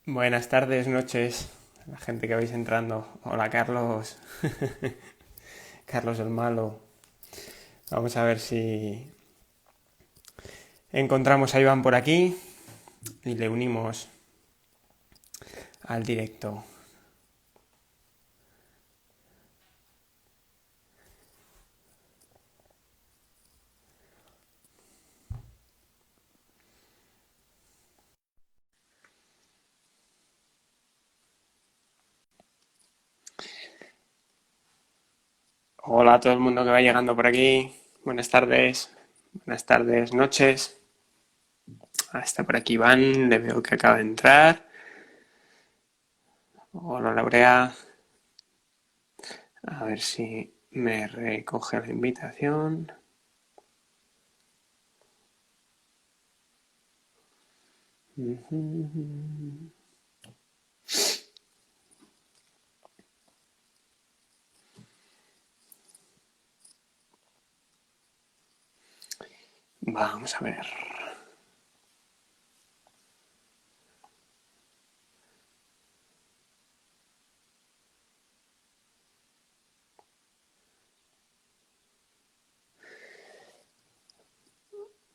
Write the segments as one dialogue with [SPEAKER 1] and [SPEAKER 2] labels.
[SPEAKER 1] Buenas tardes, noches, la gente que vais entrando. Hola, Carlos. Carlos el malo. Vamos a ver si encontramos a Iván por aquí y le unimos al directo. Hola a todo el mundo que va llegando por aquí. Buenas tardes, noches. Está por aquí Iván, le veo que acaba de entrar. Hola, Laurea. A ver si me recoge la invitación. Vamos a ver.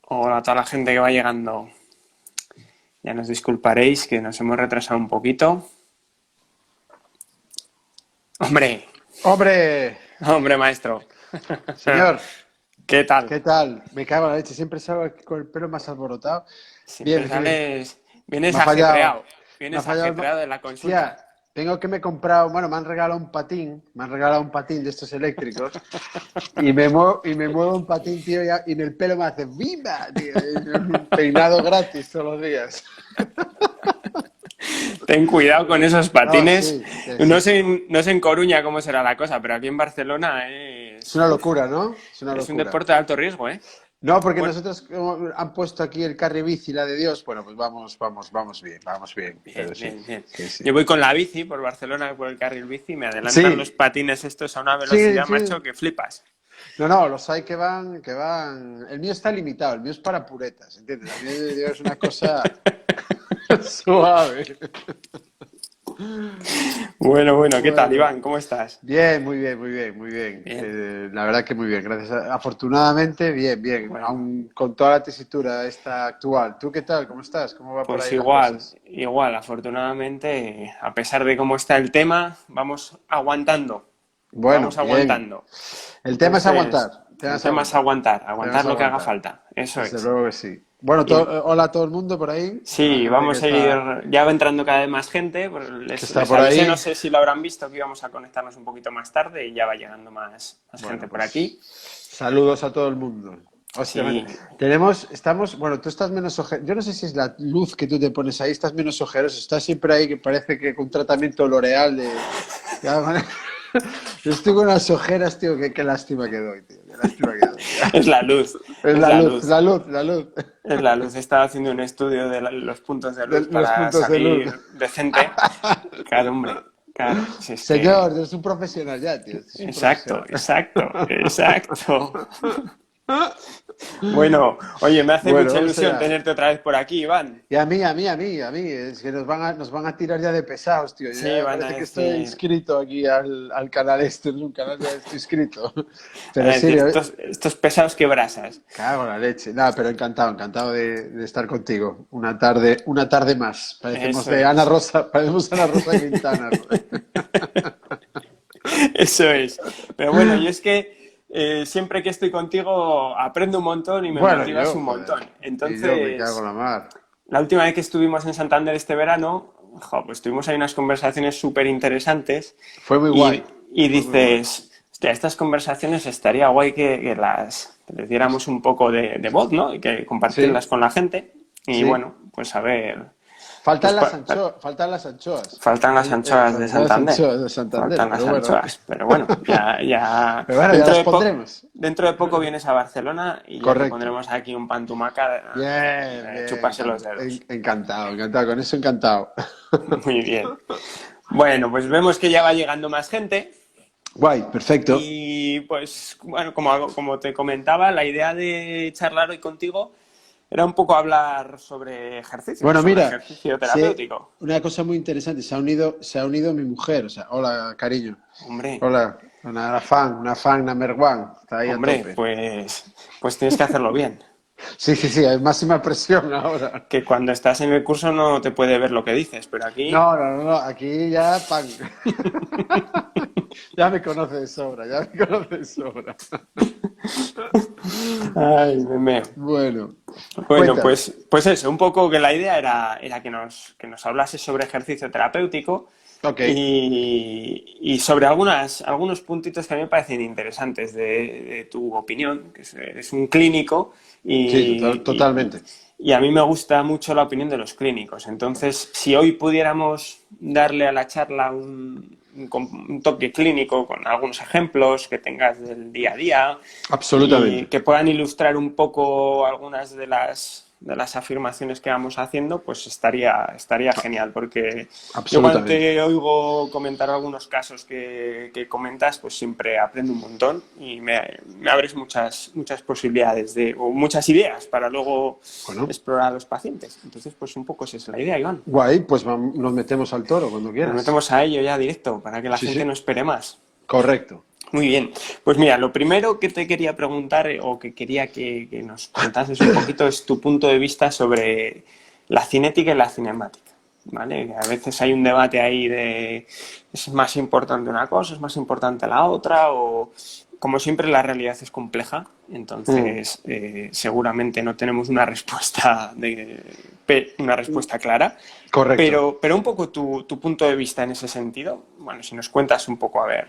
[SPEAKER 1] Hola a toda la gente que va llegando. Ya nos disculparéis que nos hemos retrasado un poquito. ¡Hombre!
[SPEAKER 2] ¡Hombre!
[SPEAKER 1] ¡Hombre, maestro!
[SPEAKER 2] Señor,
[SPEAKER 1] ¿Qué tal?
[SPEAKER 2] ¿qué tal? Me cago en la leche, siempre salgo aquí con el pelo más alborotado. Bien,
[SPEAKER 1] Siempre
[SPEAKER 2] es que me,
[SPEAKER 1] sales... Vienes
[SPEAKER 2] me ha fallado.
[SPEAKER 1] ajetreado.
[SPEAKER 2] Me ha
[SPEAKER 1] Vienes
[SPEAKER 2] fallado.
[SPEAKER 1] ajetreado de la
[SPEAKER 2] Hostia,
[SPEAKER 1] consulta.
[SPEAKER 2] tengo que me he comprado, bueno, me han regalado un patín de estos eléctricos y me muevo un patín, tío, y en el pelo me hace ¡viva! Tío, es un peinado gratis todos los días.
[SPEAKER 1] Ten cuidado con esos
[SPEAKER 2] No,
[SPEAKER 1] patines.
[SPEAKER 2] sí, sí, sí,
[SPEAKER 1] No
[SPEAKER 2] sí.
[SPEAKER 1] sé, no sé en Coruña cómo será la cosa, pero aquí en Barcelona
[SPEAKER 2] Es una
[SPEAKER 1] uf,
[SPEAKER 2] locura, ¿no? Es una
[SPEAKER 1] es un
[SPEAKER 2] locura.
[SPEAKER 1] deporte de alto riesgo, ¿eh?
[SPEAKER 2] No, porque
[SPEAKER 1] Bueno,
[SPEAKER 2] nosotros como han puesto aquí el carry bici, la de Dios. Bueno, pues vamos bien.
[SPEAKER 1] bien,
[SPEAKER 2] Pero sí,
[SPEAKER 1] bien, bien.
[SPEAKER 2] sí, sí.
[SPEAKER 1] Yo voy con la bici por Barcelona, por el carril bici, me adelantan los
[SPEAKER 2] Sí,
[SPEAKER 1] patines estos a una
[SPEAKER 2] sí,
[SPEAKER 1] velocidad,
[SPEAKER 2] sí.
[SPEAKER 1] macho, que flipas.
[SPEAKER 2] No, no, los hay que van. El mío está limitado, el mío es para puretas, ¿entiendes? El mío de Dios es una cosa suave.
[SPEAKER 1] Bueno, ¿qué tal,
[SPEAKER 2] Bueno,
[SPEAKER 1] Iván? ¿Cómo estás?
[SPEAKER 2] bien, muy bien, muy bien, muy bien.
[SPEAKER 1] Bien.
[SPEAKER 2] La verdad que muy bien, gracias. Afortunadamente, bien, bien.
[SPEAKER 1] Bueno,
[SPEAKER 2] Aún con toda la tesitura esta actual. ¿Tú qué tal? ¿Cómo estás? ¿Cómo va por
[SPEAKER 1] pues
[SPEAKER 2] ahí las
[SPEAKER 1] igual,
[SPEAKER 2] cosas?
[SPEAKER 1] igual, afortunadamente, a pesar de cómo está el tema, vamos aguantando,
[SPEAKER 2] Bueno,
[SPEAKER 1] vamos
[SPEAKER 2] bien.
[SPEAKER 1] aguantando.
[SPEAKER 2] El tema es
[SPEAKER 1] Entonces,
[SPEAKER 2] aguantar. El tema
[SPEAKER 1] el
[SPEAKER 2] es
[SPEAKER 1] tema es
[SPEAKER 2] aguantar.
[SPEAKER 1] aguantar,
[SPEAKER 2] El tema es
[SPEAKER 1] aguantar lo que haga
[SPEAKER 2] aguantar.
[SPEAKER 1] falta, eso
[SPEAKER 2] Desde
[SPEAKER 1] es.
[SPEAKER 2] luego que sí. Bueno,
[SPEAKER 1] Y
[SPEAKER 2] hola a todo el mundo por ahí, a la
[SPEAKER 1] sí,
[SPEAKER 2] gente que
[SPEAKER 1] vamos a ir,
[SPEAKER 2] está,
[SPEAKER 1] ya va entrando cada vez más gente, pues
[SPEAKER 2] que está
[SPEAKER 1] les
[SPEAKER 2] por
[SPEAKER 1] avisé, no
[SPEAKER 2] ahí.
[SPEAKER 1] sé si lo habrán visto, que íbamos a conectarnos un poquito más tarde y ya va llegando más gente
[SPEAKER 2] Bueno,
[SPEAKER 1] por
[SPEAKER 2] pues
[SPEAKER 1] aquí.
[SPEAKER 2] saludos a todo el mundo. Hostia,
[SPEAKER 1] Sí,
[SPEAKER 2] bueno, tú estás menos ojeroso. Yo no sé si es la luz que tú te pones ahí, estás menos ojeroso. Estás siempre ahí que parece que con un tratamiento L'Oreal de. Yo estoy con unas ojeras, tío, qué lástima que doy, tío. Qué lástima que doy.
[SPEAKER 1] es la luz,
[SPEAKER 2] Es
[SPEAKER 1] es
[SPEAKER 2] la
[SPEAKER 1] la
[SPEAKER 2] luz,
[SPEAKER 1] luz.
[SPEAKER 2] la luz, la luz.
[SPEAKER 1] Es la luz. Estaba haciendo un estudio de los puntos de
[SPEAKER 2] De
[SPEAKER 1] luz
[SPEAKER 2] los
[SPEAKER 1] para
[SPEAKER 2] puntos de luz.
[SPEAKER 1] salir decente. Claro, hombre. Claro, si es
[SPEAKER 2] Señor,
[SPEAKER 1] que...
[SPEAKER 2] eres un profesional ya, tío. Este es un
[SPEAKER 1] Exacto,
[SPEAKER 2] profesional.
[SPEAKER 1] exacto, exacto. Bueno, oye, me hace
[SPEAKER 2] Bueno,
[SPEAKER 1] mucha
[SPEAKER 2] vamos
[SPEAKER 1] ilusión
[SPEAKER 2] allá.
[SPEAKER 1] tenerte otra vez por aquí, Iván.
[SPEAKER 2] Y a mí. Es que nos van a tirar ya de pesados, tío.
[SPEAKER 1] Sí,
[SPEAKER 2] Ya
[SPEAKER 1] van a
[SPEAKER 2] parece que estoy
[SPEAKER 1] decir...
[SPEAKER 2] inscrito aquí al canal este. Es un canal ya estoy inscrito.
[SPEAKER 1] Van
[SPEAKER 2] Pero
[SPEAKER 1] a
[SPEAKER 2] sí,
[SPEAKER 1] decir, estos pesados que brasas.
[SPEAKER 2] cago en la leche. Nada, pero encantado de estar contigo. Una tarde más.
[SPEAKER 1] Eso es.
[SPEAKER 2] Parecemos Ana Rosa Quintana, joder.
[SPEAKER 1] Eso es. Pero bueno, yo es que siempre que estoy contigo aprendo un montón y me
[SPEAKER 2] Bueno,
[SPEAKER 1] motivas
[SPEAKER 2] yo,
[SPEAKER 1] un
[SPEAKER 2] joder.
[SPEAKER 1] montón.
[SPEAKER 2] Y yo me cago en
[SPEAKER 1] Entonces,
[SPEAKER 2] la mar.
[SPEAKER 1] la última vez que estuvimos en Santander este verano, jo, pues tuvimos ahí unas conversaciones súper interesantes
[SPEAKER 2] Fue muy guay.
[SPEAKER 1] y
[SPEAKER 2] Fue muy guay.
[SPEAKER 1] dices, hostia, estas conversaciones estaría guay que les diéramos un poco de voz, ¿no? Y que compartirlas
[SPEAKER 2] Sí,
[SPEAKER 1] con la gente. Y
[SPEAKER 2] sí.
[SPEAKER 1] bueno, pues a ver, pues
[SPEAKER 2] Faltan las anchoas, faltan las anchoas.
[SPEAKER 1] faltan las anchoas de
[SPEAKER 2] Faltan las
[SPEAKER 1] Santander.
[SPEAKER 2] anchoas de Santander,
[SPEAKER 1] Faltan las
[SPEAKER 2] pero bueno.
[SPEAKER 1] anchoas. Pero bueno,
[SPEAKER 2] Pero bueno, ya las pondremos.
[SPEAKER 1] dentro de poco vienes a Barcelona y ya te
[SPEAKER 2] Correcto.
[SPEAKER 1] pondremos aquí un pan tumaca
[SPEAKER 2] Bien, bien,
[SPEAKER 1] chuparse los dedos.
[SPEAKER 2] encantado, con eso encantado.
[SPEAKER 1] Muy bien. Bueno, pues vemos que ya va llegando más gente.
[SPEAKER 2] Guay, perfecto.
[SPEAKER 1] Y pues, bueno, como te comentaba, la idea de charlar hoy contigo era un poco hablar sobre ejercicio,
[SPEAKER 2] Bueno,
[SPEAKER 1] sobre
[SPEAKER 2] mira,
[SPEAKER 1] ejercicio
[SPEAKER 2] sí,
[SPEAKER 1] terapéutico.
[SPEAKER 2] una cosa muy interesante, se ha unido mi mujer, o sea, hola, cariño.
[SPEAKER 1] Hombre,
[SPEAKER 2] Hola, una fan number one, está ahí a
[SPEAKER 1] hombre,
[SPEAKER 2] tope.
[SPEAKER 1] pues tienes que hacerlo bien.
[SPEAKER 2] Sí, sí, sí, hay máxima presión ahora.
[SPEAKER 1] Que cuando estás en el curso no te puede ver lo que dices, pero aquí...
[SPEAKER 2] No, no, no, no, aquí ya pan. Ya me conoce de sobra, ya me conoce de sobra.
[SPEAKER 1] Ay, me meo.
[SPEAKER 2] Bueno,
[SPEAKER 1] Bueno,
[SPEAKER 2] cuéntame.
[SPEAKER 1] pues eso, un poco que la idea era que nos hablase sobre ejercicio terapéutico
[SPEAKER 2] Ok,
[SPEAKER 1] y sobre algunos puntitos que a mí me parecen interesantes de tu opinión, que es un clínico
[SPEAKER 2] sí,
[SPEAKER 1] y,
[SPEAKER 2] totalmente.
[SPEAKER 1] y a mí me gusta mucho la opinión de los clínicos. Entonces, si hoy pudiéramos darle a la charla un toque clínico con algunos ejemplos que tengas del día a día y
[SPEAKER 2] Absolutamente,
[SPEAKER 1] que puedan ilustrar un poco algunas de las afirmaciones que vamos haciendo, pues estaría genial, porque yo cuando
[SPEAKER 2] absolutamente.
[SPEAKER 1] te oigo comentar algunos casos que comentas, pues siempre aprendo un montón y me abres muchas posibilidades o muchas ideas para luego
[SPEAKER 2] Bueno,
[SPEAKER 1] explorar a los pacientes. Entonces, pues un poco esa es la idea, Iván.
[SPEAKER 2] guay, pues nos metemos al toro cuando
[SPEAKER 1] Nos
[SPEAKER 2] quieras.
[SPEAKER 1] metemos a ello ya directo, para que la
[SPEAKER 2] Sí,
[SPEAKER 1] gente no
[SPEAKER 2] sí,
[SPEAKER 1] espere más.
[SPEAKER 2] correcto.
[SPEAKER 1] Muy bien. Pues mira, lo primero que te quería preguntar o que quería que nos comentases un poquito es tu punto de vista sobre la cinética y la cinemática. ¿Vale? A veces hay un debate ahí de es más importante una cosa, es más importante la otra, o como siempre la realidad es compleja,
[SPEAKER 2] Mm,
[SPEAKER 1] entonces seguramente no tenemos una respuesta clara,
[SPEAKER 2] correcto.
[SPEAKER 1] pero un poco tu punto de vista en ese sentido. Bueno, si nos cuentas un poco, a ver.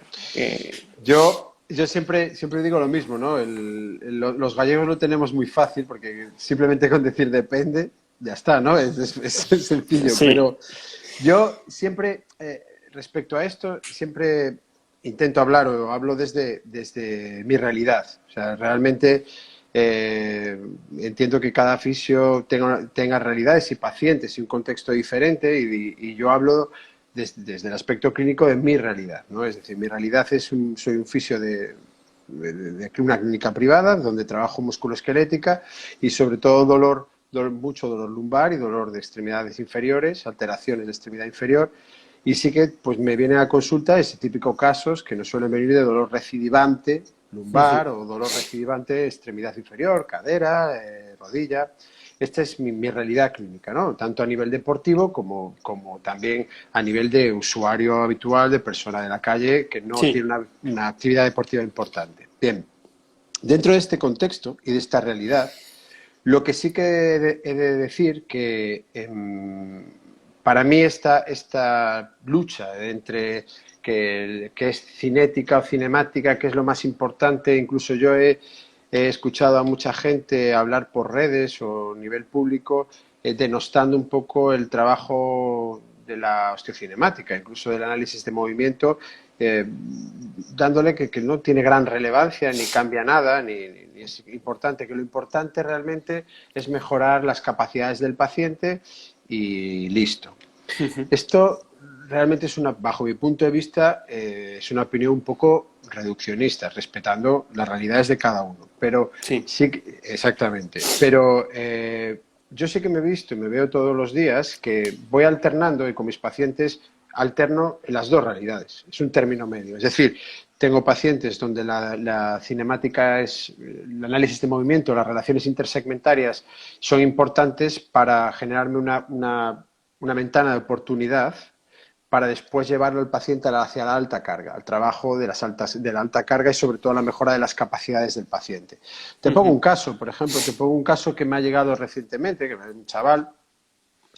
[SPEAKER 2] Yo siempre digo lo mismo, ¿no? Los gallegos lo tenemos muy fácil porque simplemente con decir depende, ya está, ¿no? Es sencillo.
[SPEAKER 1] Sí,
[SPEAKER 2] Pero yo siempre, respecto a esto, siempre intento hablar o hablo desde mi realidad. O sea, realmente entiendo que cada fisio tenga realidades y pacientes y un contexto diferente y yo hablo desde el aspecto clínico de mi realidad, ¿no? Es decir, mi realidad soy un fisio de una clínica privada donde trabajo musculoesquelética y sobre todo mucho dolor lumbar y dolor de extremidades inferiores, alteraciones de extremidad inferior. Y sí que pues me vienen a consulta ese típico casos que nos suelen venir de dolor recidivante lumbar o dolor recidivante extremidad inferior, cadera, rodilla. Esta es mi realidad clínica, ¿no? Tanto a nivel deportivo como también a nivel de usuario habitual, de persona de la calle que no
[SPEAKER 1] sí.
[SPEAKER 2] tiene una actividad deportiva importante. Bien, dentro de este contexto y de esta realidad, lo que sí que he de decir que para mí esta lucha entre que es cinética o cinemática, que es lo más importante, incluso yo he escuchado a mucha gente hablar por redes o a nivel público denostando un poco el trabajo de la osteocinemática, incluso del análisis de movimiento, dándole que no tiene gran relevancia, ni cambia nada, ni es importante, que lo importante realmente es mejorar las capacidades del paciente y listo. Esto realmente bajo mi punto de vista, es una opinión un poco reduccionista, respetando las realidades de cada uno. Pero
[SPEAKER 1] Sí,
[SPEAKER 2] sí, exactamente. Pero yo sí que me he visto y me veo todos los días que voy alternando y con mis pacientes alterno las dos realidades. Es un término medio. Es decir, tengo pacientes donde la cinemática el análisis de movimiento, las relaciones intersegmentarias son importantes para generarme una ventana de oportunidad para después llevarlo el paciente hacia la alta carga, al trabajo de la alta carga y sobre todo a la mejora de las capacidades del paciente. Te pongo un caso, por ejemplo, que me ha llegado recientemente, que es un chaval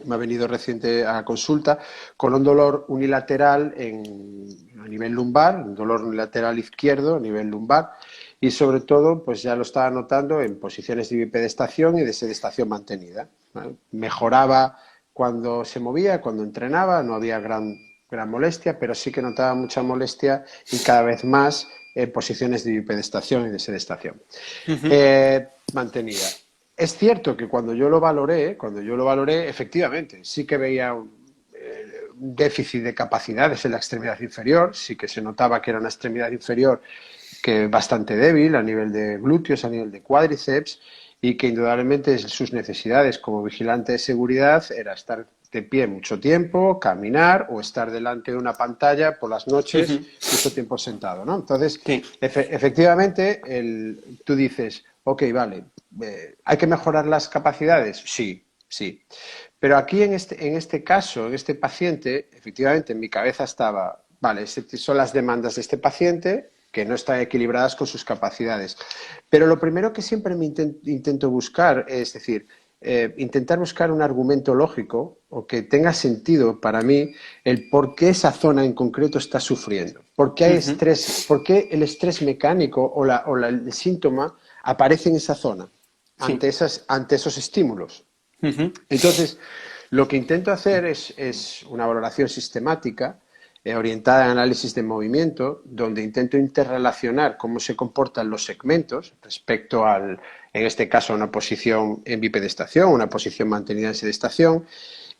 [SPEAKER 2] me ha venido reciente a consulta con un dolor unilateral a nivel lumbar, un dolor unilateral izquierdo a nivel lumbar y sobre todo pues ya lo estaba notando en posiciones de bipedestación y de sedestación mantenida, ¿vale? Mejoraba cuando se movía, cuando entrenaba, no había gran molestia, pero sí que notaba mucha molestia y cada vez más en posiciones de bipedestación y de sedestación. Mantenida. Es cierto que cuando yo lo valoré, efectivamente, sí que veía un déficit de capacidades en la extremidad inferior, sí que se notaba que era una extremidad inferior que bastante débil a nivel de glúteos, a nivel de cuádriceps, y que indudablemente sus necesidades como vigilante de seguridad era estar de pie mucho tiempo, caminar o estar delante de una pantalla por las noches mucho tiempo sentado, ¿no? Entonces,
[SPEAKER 1] Sí.
[SPEAKER 2] efectivamente, tú dices, ok, vale, ¿hay que mejorar las capacidades? Sí, sí. Pero aquí en este caso, en este paciente, efectivamente en mi cabeza estaba, vale, son las demandas de este paciente que no están equilibradas con sus capacidades. Pero lo primero que siempre me intento buscar es decir, intentar buscar un argumento lógico o que tenga sentido para mí el por qué esa zona en concreto está sufriendo. ¿Por qué hay estrés? ¿Por qué el estrés mecánico o el síntoma aparece en esa zona
[SPEAKER 1] Sí.
[SPEAKER 2] ante esos estímulos? Entonces, lo que intento hacer es una valoración sistemática orientada en análisis de movimiento, donde intento interrelacionar cómo se comportan los segmentos respecto en este caso, a una posición en bipedestación, una posición mantenida en sedestación,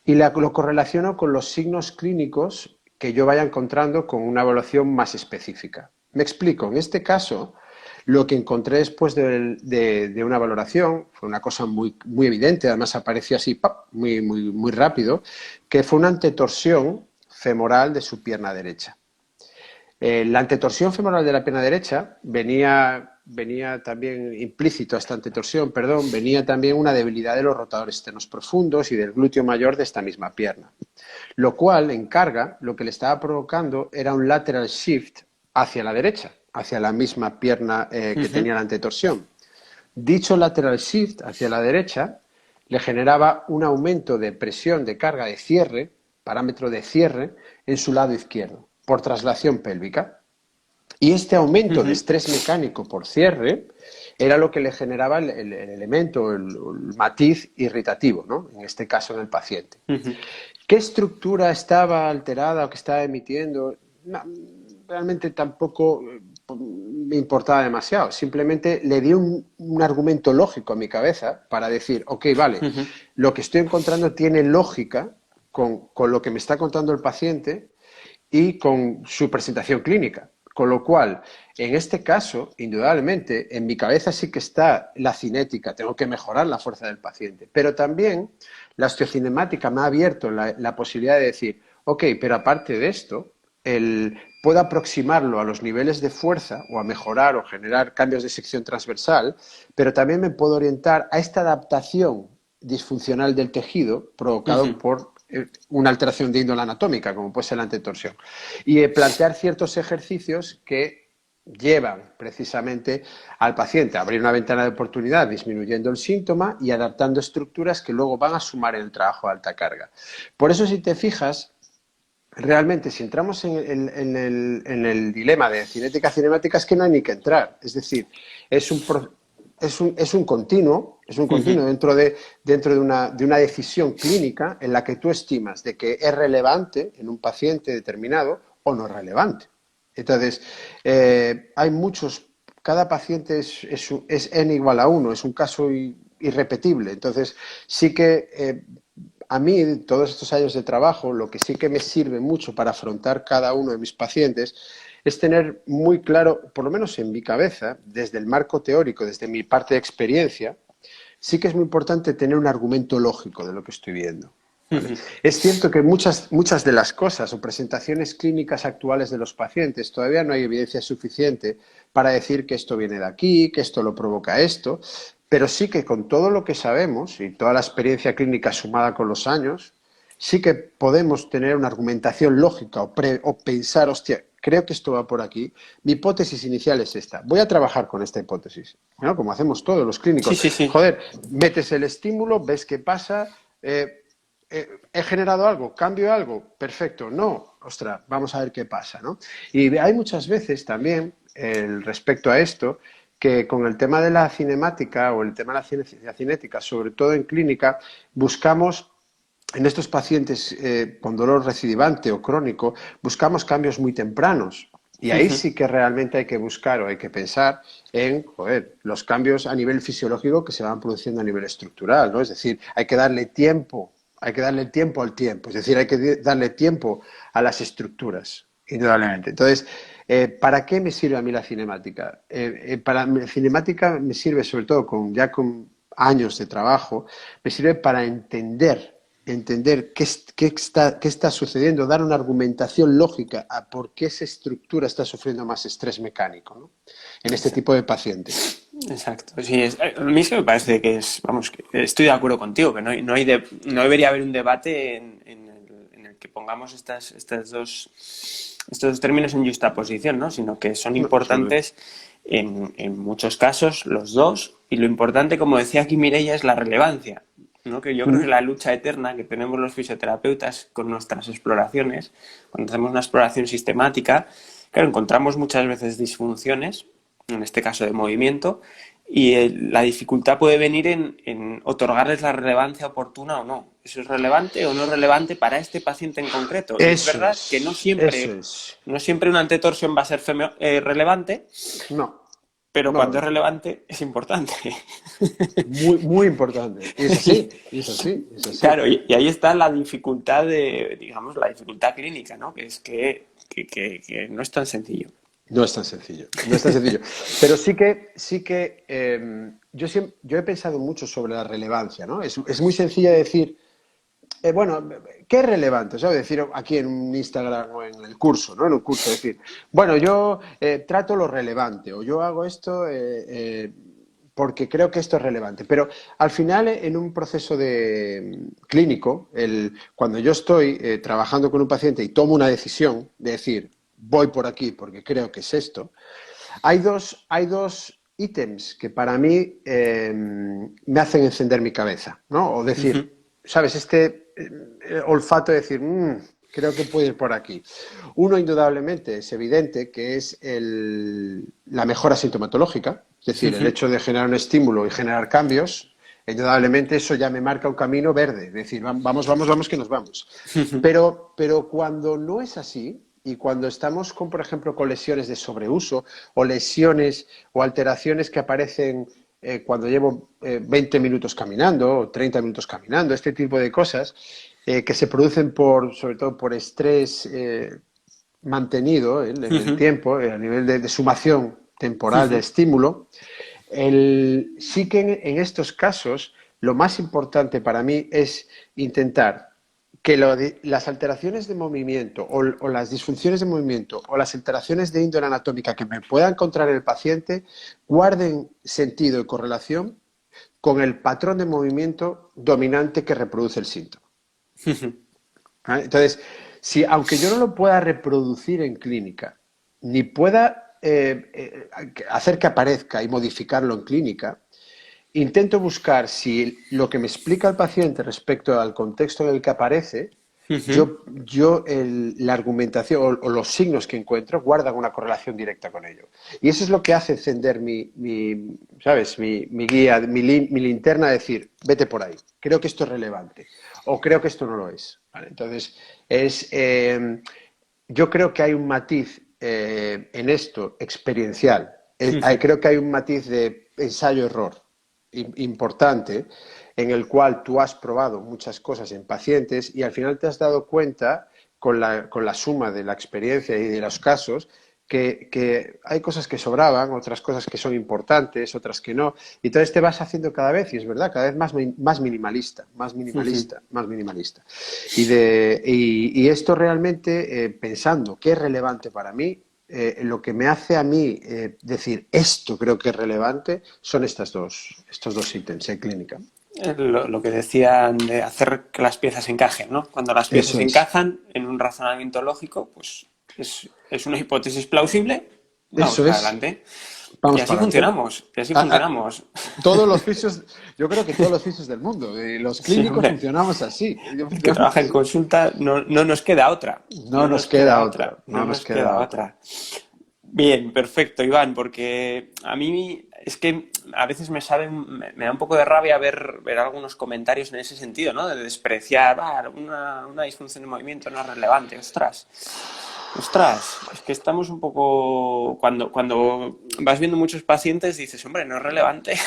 [SPEAKER 2] y lo correlaciono con los signos clínicos que yo vaya encontrando con una evaluación más específica. Me explico, en este caso, lo que encontré después de una valoración fue una cosa muy, muy evidente, además apareció así, ¡pap!, muy, muy, muy rápido, que fue una antetorsión femoral de su pierna derecha. La antetorsión femoral de la pierna derecha venía también implícito a esta antetorsión, perdón, venía también una debilidad de los rotadores externos profundos y del glúteo mayor de esta misma pierna. Lo cual, en carga, lo que le estaba provocando era un lateral shift hacia la derecha, hacia la misma pierna que tenía la antetorsión. Dicho lateral shift hacia la derecha le generaba un aumento de presión de carga de cierre, parámetro de cierre, en su lado izquierdo, por traslación pélvica. Y este aumento de estrés mecánico por cierre era lo que le generaba el elemento, el matiz irritativo, ¿no? En este caso en el paciente. ¿Qué estructura estaba alterada o que estaba emitiendo? No, realmente tampoco me importaba demasiado. Simplemente le di un argumento lógico a mi cabeza para decir, ok, vale, lo que estoy encontrando tiene lógica con lo que me está contando el paciente y con su presentación clínica. Con lo cual, en este caso, indudablemente, en mi cabeza sí que está la cinética, tengo que mejorar la fuerza del paciente, pero también la osteocinemática me ha abierto la posibilidad de decir, ok, pero aparte de esto, puedo aproximarlo a los niveles de fuerza o a mejorar o generar cambios de sección transversal, pero también me puedo orientar a esta adaptación disfuncional del tejido provocado por una alteración de índole anatómica, como puede ser la antetorsión. Y plantear ciertos ejercicios que llevan precisamente al paciente a abrir una ventana de oportunidad disminuyendo el síntoma y adaptando estructuras que luego van a sumar en el trabajo de alta carga. Por eso, si te fijas, realmente, si entramos en el dilema de cinética cinemática, es que no hay ni que entrar. Es decir, es un continuo dentro de una decisión clínica en la que tú estimas de que es relevante en un paciente determinado o no es relevante. Entonces, hay cada paciente es n igual a 1, es un caso irrepetible. Entonces, sí que a mí, todos estos años de trabajo, lo que sí que me sirve mucho para afrontar cada uno de mis pacientes es tener muy claro, por lo menos en mi cabeza, desde el marco teórico, desde mi parte de experiencia, sí que es muy importante tener un argumento lógico de lo que estoy viendo. ¿Vale? Es cierto que muchas de las cosas o presentaciones clínicas actuales de los pacientes todavía no hay evidencia suficiente para decir que esto viene de aquí, que esto lo provoca esto, pero sí que con todo lo que sabemos y toda la experiencia clínica sumada con los años, sí que podemos tener una argumentación lógica o pensar, hostia, creo que esto va por aquí. Mi hipótesis inicial es esta. Voy a trabajar con esta hipótesis, ¿no? Como hacemos todos los clínicos.
[SPEAKER 1] Sí.
[SPEAKER 2] Joder, metes el estímulo, ves qué pasa. ¿He generado algo? ¿Cambio algo? Perfecto. No, ostras, vamos a ver qué pasa, ¿no? Y hay muchas veces también, respecto a esto, que con el tema de la cinemática o el tema de la cinética, sobre todo en clínica, buscamos en estos pacientes con dolor recidivante o crónico, buscamos cambios muy tempranos. Y ahí sí que realmente hay que buscar o hay que pensar en los cambios a nivel fisiológico que se van produciendo a nivel estructural, ¿no? Es decir, hay que darle tiempo al tiempo, es decir, hay que darle tiempo a las estructuras, indudablemente. Entonces, ¿para qué me sirve a mí la cinemática? La cinemática me sirve sobre todo años de trabajo, me sirve para entender qué está sucediendo, dar una argumentación lógica a por qué esa estructura está sufriendo más estrés mecánico, ¿no? En este tipo de pacientes.
[SPEAKER 1] Exacto, sí, a mí sí me parece que vamos, que estoy de acuerdo contigo, que no debería haber un debate en el que pongamos estos dos términos en justaposición, ¿no? Sino que son
[SPEAKER 2] No,
[SPEAKER 1] importantes en muchos casos los dos, y lo importante, como decía aquí Mireia, es la relevancia, ¿no? Que yo creo que la lucha eterna que tenemos los fisioterapeutas con nuestras exploraciones, cuando hacemos una exploración sistemática, claro, encontramos muchas veces disfunciones, en este caso de movimiento, y la dificultad puede venir en otorgarles la relevancia oportuna o no. ¿Eso es relevante o no es relevante para este paciente en concreto? Y es verdad que no siempre una antetorsión va a ser relevante,
[SPEAKER 2] No,
[SPEAKER 1] pero
[SPEAKER 2] no,
[SPEAKER 1] cuando es relevante es importante.
[SPEAKER 2] muy, muy importante. Y es así, es así, es así.
[SPEAKER 1] Claro, y ahí está la dificultad digamos, la dificultad clínica, ¿no? Que es que no es tan sencillo.
[SPEAKER 2] No es tan sencillo, no es tan sencillo. Pero sí que yo he pensado mucho sobre la relevancia, ¿no? Es muy sencillo decir, bueno, ¿qué es relevante? ¿Sabes? Decir aquí en un Instagram o en el curso, ¿no? En un curso, decir, bueno, yo trato lo relevante o yo hago esto porque creo que esto es relevante. Pero al final, en un proceso clínico, cuando yo estoy trabajando con un paciente y tomo una decisión de decir, voy por aquí porque creo que es esto, hay dos ítems que para mí me hacen encender mi cabeza, ¿no? O decir, ¿sabes? Olfato de decir, creo que puede ir por aquí. Uno, indudablemente, es evidente que es la mejora sintomatológica, es decir, el hecho de generar un estímulo y generar cambios. Indudablemente eso ya me marca un camino verde, es decir, vamos, que nos vamos. Pero cuando no es así, y cuando estamos por ejemplo, con lesiones de sobreuso o lesiones o alteraciones que aparecen cuando llevo 20 minutos caminando o 30 minutos caminando, este tipo de cosas que se producen sobre todo por estrés mantenido en el tiempo, a nivel de sumación temporal de estímulo, sí que en estos casos lo más importante para mí es intentar que las alteraciones de movimiento o las disfunciones de movimiento o las alteraciones de índole anatómica que me pueda encontrar el paciente guarden sentido y correlación con el patrón de movimiento dominante que reproduce el síntoma. ¿Vale? Entonces, aunque yo no lo pueda reproducir en clínica, ni pueda hacer que aparezca y modificarlo en clínica, intento buscar si lo que me explica el paciente respecto al contexto en el que aparece, la argumentación o los signos que encuentro guardan una correlación directa con ello. Y eso es lo que hace encender ¿sabes? Mi guía, mi linterna, decir, vete por ahí, creo que esto es relevante o creo que esto no lo es. ¿Vale? Entonces, yo creo que hay un matiz en esto experiencial. Creo que hay un matiz de ensayo-error importante en el cual tú has probado muchas cosas en pacientes y al final te has dado cuenta con la suma de la experiencia y de los casos que hay cosas que sobraban, otras cosas que son importantes, otras que no. Y entonces te vas haciendo cada vez, y es verdad, cada vez más minimalista. Y esto realmente, pensando qué es relevante para mí, lo que me hace a mí decir esto creo que es relevante son estos dos ítems en clínica.
[SPEAKER 1] Lo que decían de hacer que las piezas encajen, ¿no? Cuando las piezas encajan en un razonamiento lógico, pues es una hipótesis plausible, vamos para adelante.
[SPEAKER 2] Vamos
[SPEAKER 1] y así
[SPEAKER 2] para
[SPEAKER 1] funcionamos, y así funcionamos.
[SPEAKER 2] Todos los fisios, yo creo que todos los fisios del mundo, los clínicos funcionamos así.
[SPEAKER 1] El que trabaja en consulta no nos queda otra.
[SPEAKER 2] No nos queda otra.
[SPEAKER 1] Bien, perfecto, Iván, porque a mí es que a veces me da un poco de rabia ver algunos comentarios en ese sentido, ¿no? De despreciar, una disfunción de movimiento no es relevante, ostras, es que estamos un poco... Cuando vas viendo muchos pacientes dices, hombre, no es relevante.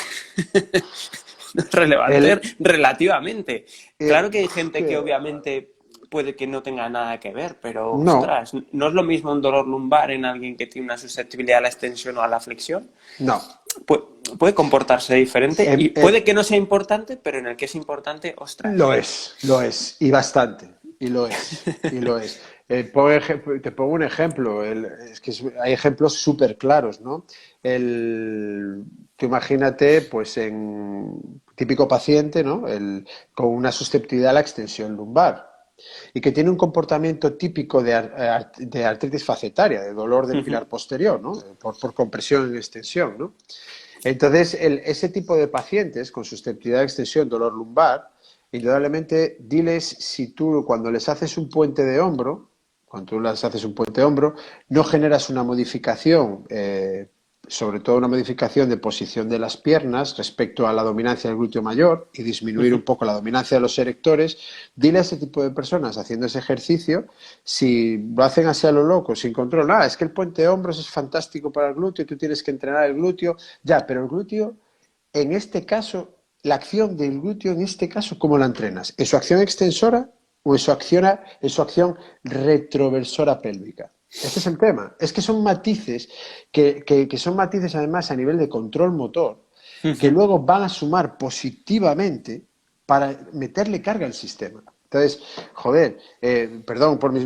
[SPEAKER 1] No es relevante relativamente. Claro que hay gente que obviamente puede que no tenga nada que ver, pero, ostras, ¿no es lo mismo un dolor lumbar en alguien que tiene una susceptibilidad a la extensión o a la flexión?
[SPEAKER 2] No.
[SPEAKER 1] puede comportarse diferente y
[SPEAKER 2] Em, em,
[SPEAKER 1] puede que no sea importante, pero en el que es importante, ostras.
[SPEAKER 2] Lo es, y bastante, y lo es, y lo es. Te pongo un ejemplo, hay ejemplos súper claros, ¿no? Tú imagínate, pues, en típico paciente, ¿no? Con una susceptibilidad a la extensión lumbar y que tiene un comportamiento típico de artritis facetaria, de dolor del
[SPEAKER 1] Ujú.
[SPEAKER 2] pilar posterior, ¿no? Por compresión y extensión, ¿no? Entonces, ese tipo de pacientes con susceptibilidad de extensión, dolor lumbar, indudablemente, diles si tú cuando les haces un puente de hombro, cuando tú les haces un puente de hombro, no generas una modificación, sobre todo una modificación de posición de las piernas respecto a la dominancia del glúteo mayor y disminuir un
[SPEAKER 1] Ujú.
[SPEAKER 2] poco la dominancia de los erectores, dile a ese tipo de personas haciendo ese ejercicio, si lo hacen así a lo loco, sin control, es que el puente de hombros es fantástico para el glúteo, tú tienes que entrenar el glúteo, ya, pero el glúteo, en este caso, la acción del glúteo, en este caso, ¿cómo la entrenas? ¿En su acción extensora o en su acción retroversora pélvica? Este es el tema. Es que son matices, que son matices además a nivel de control motor, que
[SPEAKER 1] Ujú.
[SPEAKER 2] luego van a sumar positivamente para meterle carga al sistema. Entonces, joder, perdón por mi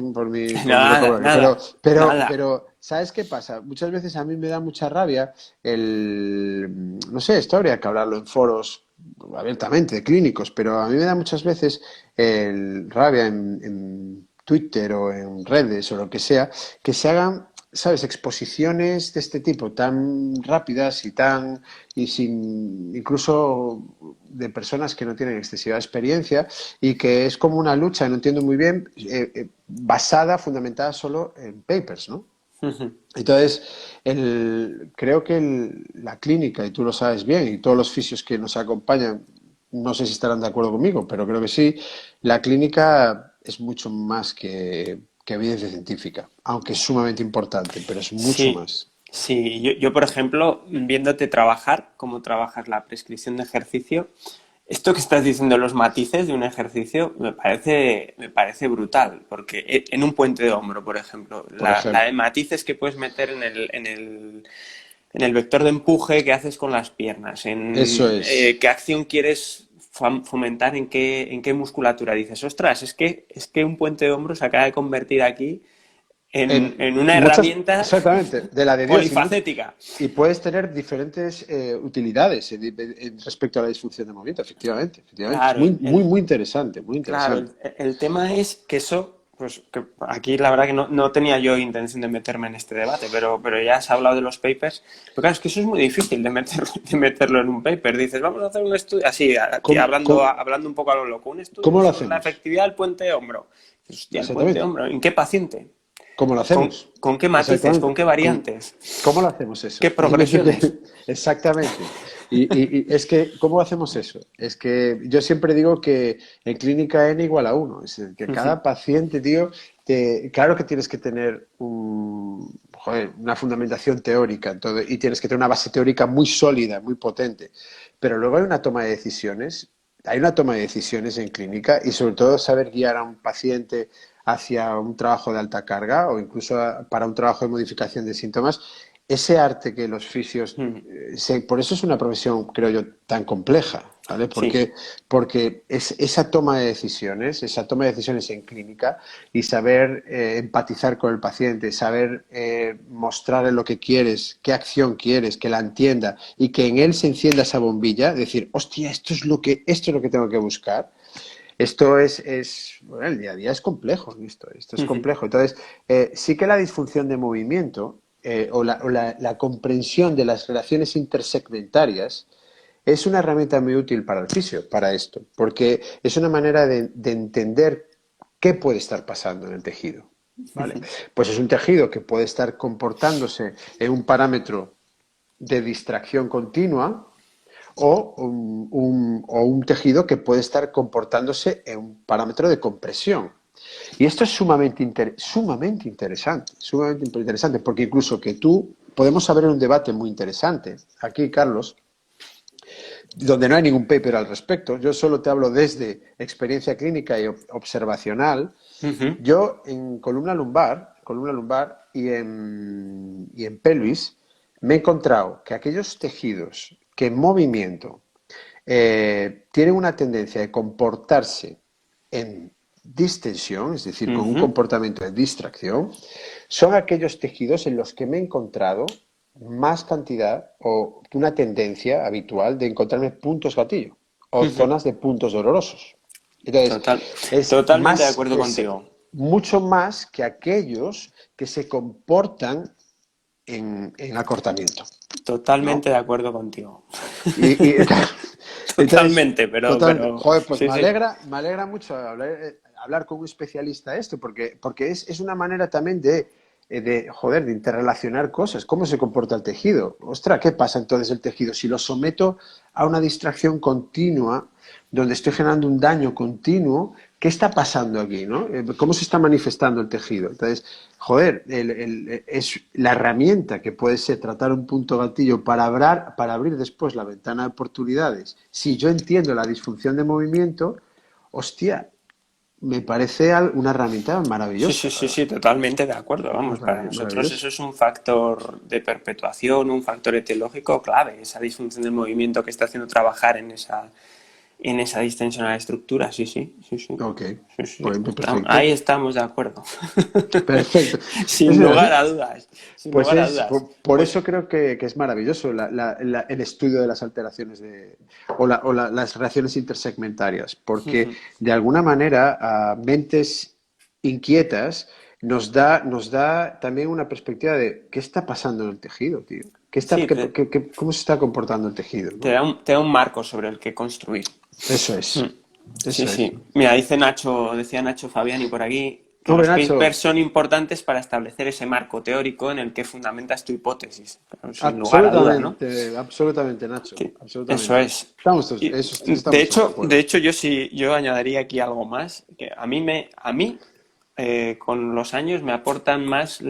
[SPEAKER 1] Nada,
[SPEAKER 2] vocabulario,
[SPEAKER 1] nada, nada.
[SPEAKER 2] pero, ¿sabes qué pasa? Muchas veces a mí me da mucha rabia no sé, esto habría que hablarlo en foros abiertamente, clínicos, pero a mí me da muchas veces rabia en Twitter o en redes o lo que sea, que se hagan, ¿sabes?, exposiciones de este tipo tan rápidas y sin incluso de personas que no tienen excesiva experiencia y que es como una lucha, no entiendo muy bien, basada, fundamentada solo en papers, ¿no?
[SPEAKER 1] Ujú.
[SPEAKER 2] Entonces, creo que la clínica, y tú lo sabes bien, y todos los fisios que nos acompañan, no sé si estarán de acuerdo conmigo, pero creo que sí, la clínica es mucho más que evidencia científica, aunque es sumamente importante, pero es mucho
[SPEAKER 1] Sí,
[SPEAKER 2] más.
[SPEAKER 1] sí. Yo, por ejemplo, viéndote trabajar, cómo trabajas la prescripción de ejercicio, esto que estás diciendo, los matices de un ejercicio, me parece brutal, porque en un puente de hombro, por ejemplo,
[SPEAKER 2] Por
[SPEAKER 1] la de
[SPEAKER 2] ejemplo,
[SPEAKER 1] matices que puedes meter en el vector de empuje que haces con las piernas,
[SPEAKER 2] eso
[SPEAKER 1] en
[SPEAKER 2] es.
[SPEAKER 1] qué acción quieres fomentar, en qué musculatura. Dices, ostras, es que un puente de hombro se acaba de convertir aquí en una herramienta
[SPEAKER 2] Exactamente, de la de Dios.
[SPEAKER 1] polifacética.
[SPEAKER 2] Y puedes tener diferentes utilidades respecto a la disfunción de movimiento, efectivamente, efectivamente. Es
[SPEAKER 1] Claro,
[SPEAKER 2] muy, muy, muy interesante, muy
[SPEAKER 1] claro,
[SPEAKER 2] interesante.
[SPEAKER 1] el tema es que eso, pues que aquí la verdad que no tenía yo intención de meterme en este debate, pero ya has hablado de los papers. Pero claro, es que eso es muy difícil de meterlo en un paper. Dices, vamos a hacer un estudio, así,
[SPEAKER 2] ¿Cómo, cómo,
[SPEAKER 1] hablando un poco a lo loco, un estudio
[SPEAKER 2] cómo lo
[SPEAKER 1] sobre la
[SPEAKER 2] hacemos?
[SPEAKER 1] efectividad del puente de hombro. Dices, hostia, el puente de
[SPEAKER 2] Exactamente.
[SPEAKER 1] hombro, ¿en qué paciente?
[SPEAKER 2] ¿Cómo lo hacemos?
[SPEAKER 1] Con qué matices? ¿Con
[SPEAKER 2] Exactamente.
[SPEAKER 1] qué variantes?
[SPEAKER 2] ¿Cómo lo hacemos eso?
[SPEAKER 1] ¿Qué
[SPEAKER 2] Dime tú
[SPEAKER 1] progresiones?
[SPEAKER 2] Exactamente. Y es que, ¿cómo hacemos eso? Es que yo siempre digo que en clínica N igual a uno. Es decir, que cada paciente, tío, claro que tienes que tener una fundamentación teórica en todo, y tienes que tener una base teórica muy sólida, muy potente. Pero luego hay una toma de decisiones en clínica y sobre todo saber guiar a un paciente hacia un trabajo de alta carga o incluso para un trabajo de modificación de síntomas, ese arte que los fisios, por eso es una profesión, creo yo, tan compleja, ¿vale?
[SPEAKER 1] Sí.
[SPEAKER 2] Porque es esa toma de decisiones en clínica y saber empatizar con el paciente, saber mostrarle lo que quieres, qué acción quieres, que la entienda y que en él se encienda esa bombilla, decir, hostia, esto es lo que tengo que buscar. Bueno, el día a día es complejo, esto es complejo. Entonces, sí que la disfunción de movimiento la comprensión de las relaciones intersegmentarias es una herramienta muy útil para el fisio, para esto, porque es una manera de entender qué puede estar pasando en el tejido. ¿Vale? Pues es un tejido que puede estar comportándose en un parámetro de distracción continua o un tejido que puede estar comportándose en un parámetro de compresión. Y esto es sumamente interesante, porque incluso que tú podemos abrir un debate muy interesante. Aquí, Carlos, donde no hay ningún paper al respecto, yo solo te hablo desde experiencia clínica y observacional.
[SPEAKER 1] Ujú.
[SPEAKER 2] Yo en columna lumbar y en pelvis me he encontrado que aquellos tejidos que en movimiento tienen una tendencia de comportarse en distensión, es decir, con un
[SPEAKER 1] Ujú.
[SPEAKER 2] comportamiento de distracción, son aquellos tejidos en los que me he encontrado más cantidad o una tendencia habitual de encontrarme puntos gatillo o
[SPEAKER 1] Ujú.
[SPEAKER 2] zonas de puntos dolorosos. Entonces,
[SPEAKER 1] Total,
[SPEAKER 2] es
[SPEAKER 1] totalmente de
[SPEAKER 2] más,
[SPEAKER 1] acuerdo
[SPEAKER 2] es
[SPEAKER 1] contigo.
[SPEAKER 2] mucho más que aquellos que se comportan en acortamiento, ¿no?
[SPEAKER 1] Totalmente de acuerdo contigo.
[SPEAKER 2] Y entonces,
[SPEAKER 1] Totalmente,
[SPEAKER 2] totalmente,
[SPEAKER 1] pero,
[SPEAKER 2] joder, pues
[SPEAKER 1] sí, sí.
[SPEAKER 2] me alegra mucho hablar con un especialista esto, porque es una manera también joder, de interrelacionar cosas. ¿Cómo se comporta el tejido? Ostras, ¿qué pasa entonces el tejido? Si lo someto a una distracción continua, donde estoy generando un daño continuo, ¿qué está pasando aquí, no? ¿Cómo se está manifestando el tejido? Entonces, joder, es la herramienta que puede ser tratar un punto gatillo para abrir después la ventana de oportunidades. Si yo entiendo la disfunción de movimiento, hostia, me parece una herramienta
[SPEAKER 1] Sí, sí,
[SPEAKER 2] maravillosa, la
[SPEAKER 1] sí,
[SPEAKER 2] verdad.
[SPEAKER 1] sí, totalmente de acuerdo.
[SPEAKER 2] Una
[SPEAKER 1] Vamos, para
[SPEAKER 2] herramienta
[SPEAKER 1] nosotros eso
[SPEAKER 2] maravillosa.
[SPEAKER 1] es un factor de perpetuación, un factor etiológico clave, esa disfunción del movimiento que está haciendo trabajar en esa distensión a la estructura. Sí, sí, sí, sí.
[SPEAKER 2] Ok,
[SPEAKER 1] Sí, sí.
[SPEAKER 2] pues
[SPEAKER 1] Ahí
[SPEAKER 2] perfecto.
[SPEAKER 1] estamos de acuerdo.
[SPEAKER 2] Perfecto.
[SPEAKER 1] Sin
[SPEAKER 2] Eso es
[SPEAKER 1] lugar
[SPEAKER 2] así.
[SPEAKER 1] a dudas, sin
[SPEAKER 2] Pues
[SPEAKER 1] lugar a dudas.
[SPEAKER 2] por
[SPEAKER 1] Pues
[SPEAKER 2] eso creo que es maravilloso el estudio de las alteraciones las reacciones intersegmentarias, porque de alguna manera a mentes inquietas nos da también una perspectiva de qué está pasando en el tejido, tío.
[SPEAKER 1] sí,
[SPEAKER 2] ¿Cómo se está comportando el tejido,
[SPEAKER 1] te
[SPEAKER 2] ¿no?
[SPEAKER 1] da te da un marco sobre el que construir.
[SPEAKER 2] Eso es,
[SPEAKER 1] Sí,
[SPEAKER 2] eso es.
[SPEAKER 1] sí. Mira, dice Nacho, decía Nacho Fabiani por aquí, que
[SPEAKER 2] Hombre,
[SPEAKER 1] los papers
[SPEAKER 2] Nacho,
[SPEAKER 1] son importantes para establecer ese marco teórico en el que fundamentas tu hipótesis. Claro, sin lugar a dudas, ¿no?
[SPEAKER 2] absolutamente, absolutamente, Nacho,
[SPEAKER 1] Sí, eso
[SPEAKER 2] absolutamente.
[SPEAKER 1] es. Y,
[SPEAKER 2] Estamos todos de
[SPEAKER 1] de
[SPEAKER 2] acuerdo.
[SPEAKER 1] hecho, yo sí, yo añadiría aquí algo más, que a mí, con los años me aportan más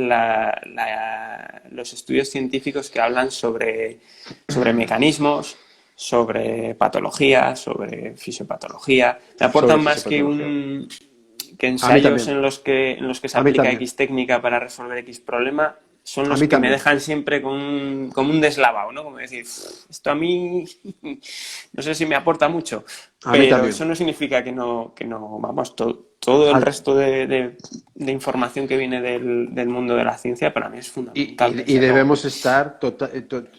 [SPEAKER 1] los estudios científicos que hablan sobre mecanismos, sobre patología, sobre fisiopatología. Me
[SPEAKER 2] Sobre
[SPEAKER 1] aportan más
[SPEAKER 2] fisiopatología.
[SPEAKER 1] que
[SPEAKER 2] A mí
[SPEAKER 1] ensayos
[SPEAKER 2] también,
[SPEAKER 1] en los que se
[SPEAKER 2] a mí
[SPEAKER 1] aplica
[SPEAKER 2] también,
[SPEAKER 1] X técnica para resolver X problema, son
[SPEAKER 2] a
[SPEAKER 1] los
[SPEAKER 2] mí
[SPEAKER 1] que me
[SPEAKER 2] también.
[SPEAKER 1] dejan siempre como un deslavado, ¿no? Como decir, esto a mí no sé si me aporta mucho,
[SPEAKER 2] A mí
[SPEAKER 1] pero eso
[SPEAKER 2] también.
[SPEAKER 1] no significa que no vamos, todo el
[SPEAKER 2] Al-
[SPEAKER 1] resto de información que viene del mundo de la ciencia para mí es fundamental,
[SPEAKER 2] y
[SPEAKER 1] desde luego.
[SPEAKER 2] debemos estar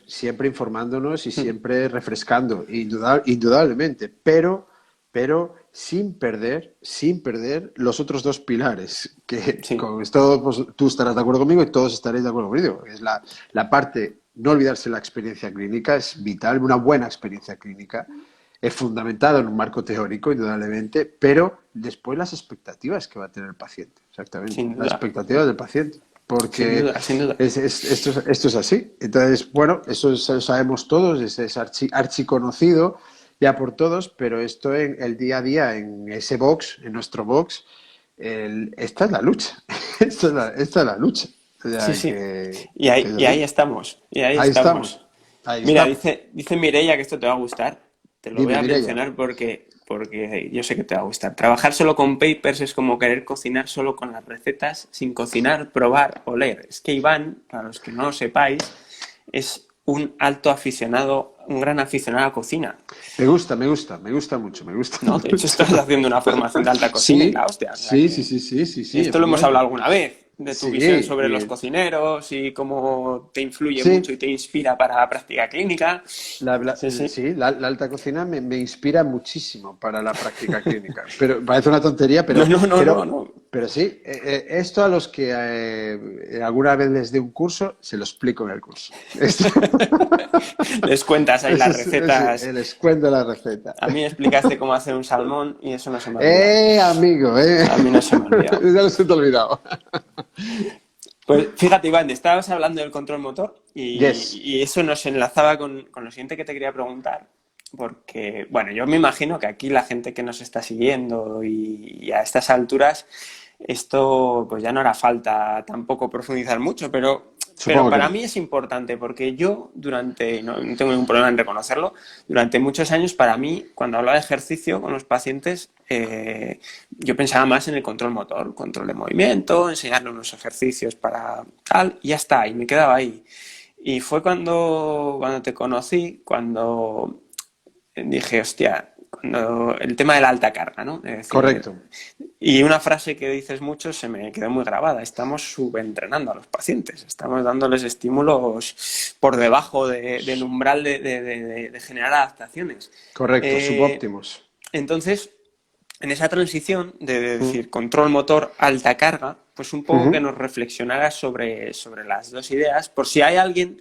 [SPEAKER 2] siempre informándonos y siempre refrescando, indudablemente, pero sin perder los otros dos pilares, que
[SPEAKER 1] Sí,
[SPEAKER 2] con esto pues, tú estarás de acuerdo conmigo y todos estaréis de acuerdo conmigo. Es la parte, no olvidarse la experiencia clínica, es vital, una buena experiencia clínica. Es fundamentado en un marco teórico, indudablemente, pero después las expectativas que va a tener el paciente, exactamente,
[SPEAKER 1] sin
[SPEAKER 2] las
[SPEAKER 1] duda,
[SPEAKER 2] expectativas del paciente,
[SPEAKER 1] sin
[SPEAKER 2] porque
[SPEAKER 1] duda, sin duda.
[SPEAKER 2] esto es así. Entonces, bueno, eso lo sabemos todos, es archiconocido ya por todos, pero esto en el día a día, en ese box, en nuestro box, esta es la lucha, esta es la lucha. O
[SPEAKER 1] Sí,
[SPEAKER 2] sea,
[SPEAKER 1] sí.
[SPEAKER 2] que es
[SPEAKER 1] Y ahí
[SPEAKER 2] así.
[SPEAKER 1] estamos, y ahí
[SPEAKER 2] Ahí estamos,
[SPEAKER 1] estamos.
[SPEAKER 2] ahí
[SPEAKER 1] Mira,
[SPEAKER 2] estamos.
[SPEAKER 1] dice Mireia que esto te va a gustar. Te lo voy
[SPEAKER 2] Dime,
[SPEAKER 1] a
[SPEAKER 2] Mireia.
[SPEAKER 1] mencionar porque yo sé que te va a gustar. Trabajar solo con papers es como querer cocinar solo con las recetas, sin cocinar, probar o leer. Es que Iván, para los que no lo sepáis, es un alto aficionado, un gran aficionado a la cocina,
[SPEAKER 2] Me gusta mucho, me gusta
[SPEAKER 1] ¿no? De hecho,
[SPEAKER 2] mucho.
[SPEAKER 1] estás haciendo una formación de alta cocina y la
[SPEAKER 2] Sí,
[SPEAKER 1] hostia. O sea
[SPEAKER 2] sí, sí,
[SPEAKER 1] que
[SPEAKER 2] sí, sí, sí,
[SPEAKER 1] y
[SPEAKER 2] sí,
[SPEAKER 1] esto lo hemos hablado
[SPEAKER 2] efectivamente.
[SPEAKER 1] alguna vez, de tu
[SPEAKER 2] Sí,
[SPEAKER 1] visión sobre los cocineros y cómo te influye mucho y
[SPEAKER 2] sí,
[SPEAKER 1] te inspira para la práctica clínica. Sí, sí.
[SPEAKER 2] sí, la alta cocina me inspira muchísimo para la práctica clínica. Pero parece una tontería,
[SPEAKER 1] No, no, no, no, no.
[SPEAKER 2] pero sí, esto a los que alguna vez les dé un curso, se lo explico en el curso. Esto,
[SPEAKER 1] Les cuentas ahí las recetas.
[SPEAKER 2] les cuento la receta.
[SPEAKER 1] A mí me explicaste cómo hacer un salmón y eso no se me ha olvidado.
[SPEAKER 2] Amigo,
[SPEAKER 1] A mí no se me ha olvidado.
[SPEAKER 2] Ya lo se te ha olvidado.
[SPEAKER 1] Pues fíjate, Iván, estabas hablando del control motor
[SPEAKER 2] Yes,
[SPEAKER 1] y eso nos enlazaba con lo siguiente que te quería preguntar. Porque, bueno, yo me imagino que aquí la gente que nos está siguiendo y a estas alturas, esto pues ya no hará falta tampoco profundizar mucho, pero
[SPEAKER 2] supongo que
[SPEAKER 1] para
[SPEAKER 2] no.
[SPEAKER 1] mí es importante porque yo durante, no tengo ningún problema en reconocerlo, durante muchos años para mí, cuando hablaba de ejercicio con los pacientes, yo pensaba más en el control motor, control de movimiento, enseñarle unos ejercicios para tal, y ya está, y me quedaba ahí. Y fue cuando te conocí, cuando dije, hostia, cuando el tema de la alta carga, ¿no? Es decir,
[SPEAKER 2] Correcto.
[SPEAKER 1] y una frase que dices mucho se me quedó muy grabada, estamos subentrenando a los pacientes, estamos dándoles estímulos por debajo del umbral de generar adaptaciones.
[SPEAKER 2] Correcto,
[SPEAKER 1] Eh,
[SPEAKER 2] subóptimos.
[SPEAKER 1] entonces, en esa transición de
[SPEAKER 2] Mm,
[SPEAKER 1] decir control motor, alta carga, pues un poco que
[SPEAKER 2] ujú.
[SPEAKER 1] nos reflexionara sobre las dos ideas, por si hay alguien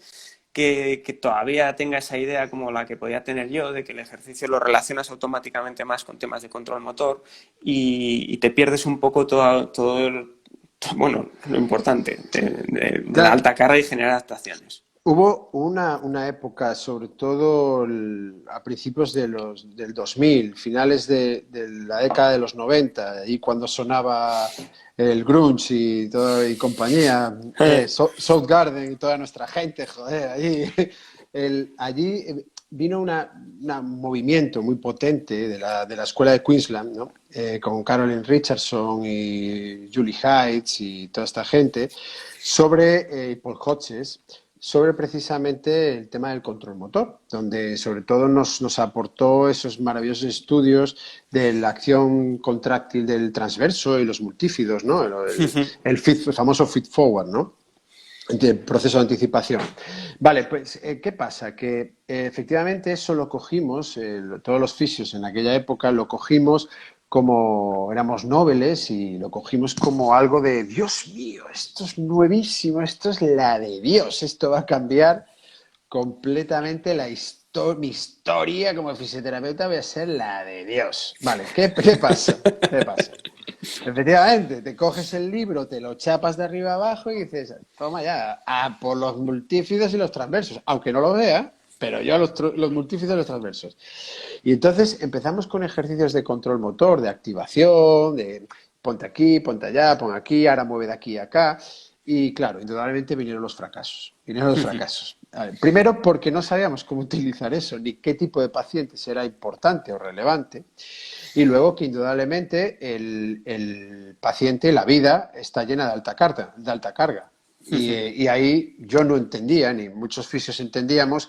[SPEAKER 1] que todavía tenga esa idea como la que podía tener yo, de que el ejercicio lo relacionas automáticamente más con temas de control motor y te pierdes un poco bueno, lo importante de la
[SPEAKER 2] Ya,
[SPEAKER 1] alta carga y generar adaptaciones.
[SPEAKER 2] hubo una época, sobre todo a principios del 2000, finales de la década de los 90, y cuando sonaba el grunge y, todo, y compañía, Soundgarden y toda nuestra gente, joder, allí, allí vino un movimiento muy potente de la escuela de Queensland, ¿no? Con Carolyn Richardson y Julie Heights y toda esta gente, sobre Paul Hodges, sobre precisamente el tema del control motor, donde sobre todo nos aportó esos maravillosos estudios de la acción contráctil del transverso y los multífidos, ¿no? El famoso feed forward, ¿no? De proceso de anticipación. Vale, pues, ¿qué pasa? Que efectivamente eso lo cogimos, todos los fisios en aquella época lo cogimos como éramos nobles y lo cogimos como algo de Dios mío, esto es nuevísimo, esto es la de Dios, esto va a cambiar completamente mi historia como fisioterapeuta, voy a ser la de Dios. Vale, ¿qué pasa? ¿Qué pasa? Efectivamente, te coges el libro, te lo chapas de arriba abajo y dices, toma ya, a por los multífidos y los transversos, aunque no lo vea, pero yo a los multífidos y los transversos. Y entonces empezamos con ejercicios de control motor, de activación, de ponte aquí, ponte allá, pon aquí, ahora mueve de aquí a acá. Y claro, indudablemente vinieron los fracasos. Vinieron los fracasos. A ver, primero porque no sabíamos cómo utilizar eso, ni qué tipo de pacientes era importante o relevante. Y luego que indudablemente el paciente, la vida, está llena de alta carga. De alta carga. Y ahí yo no entendía, ni muchos fisios entendíamos,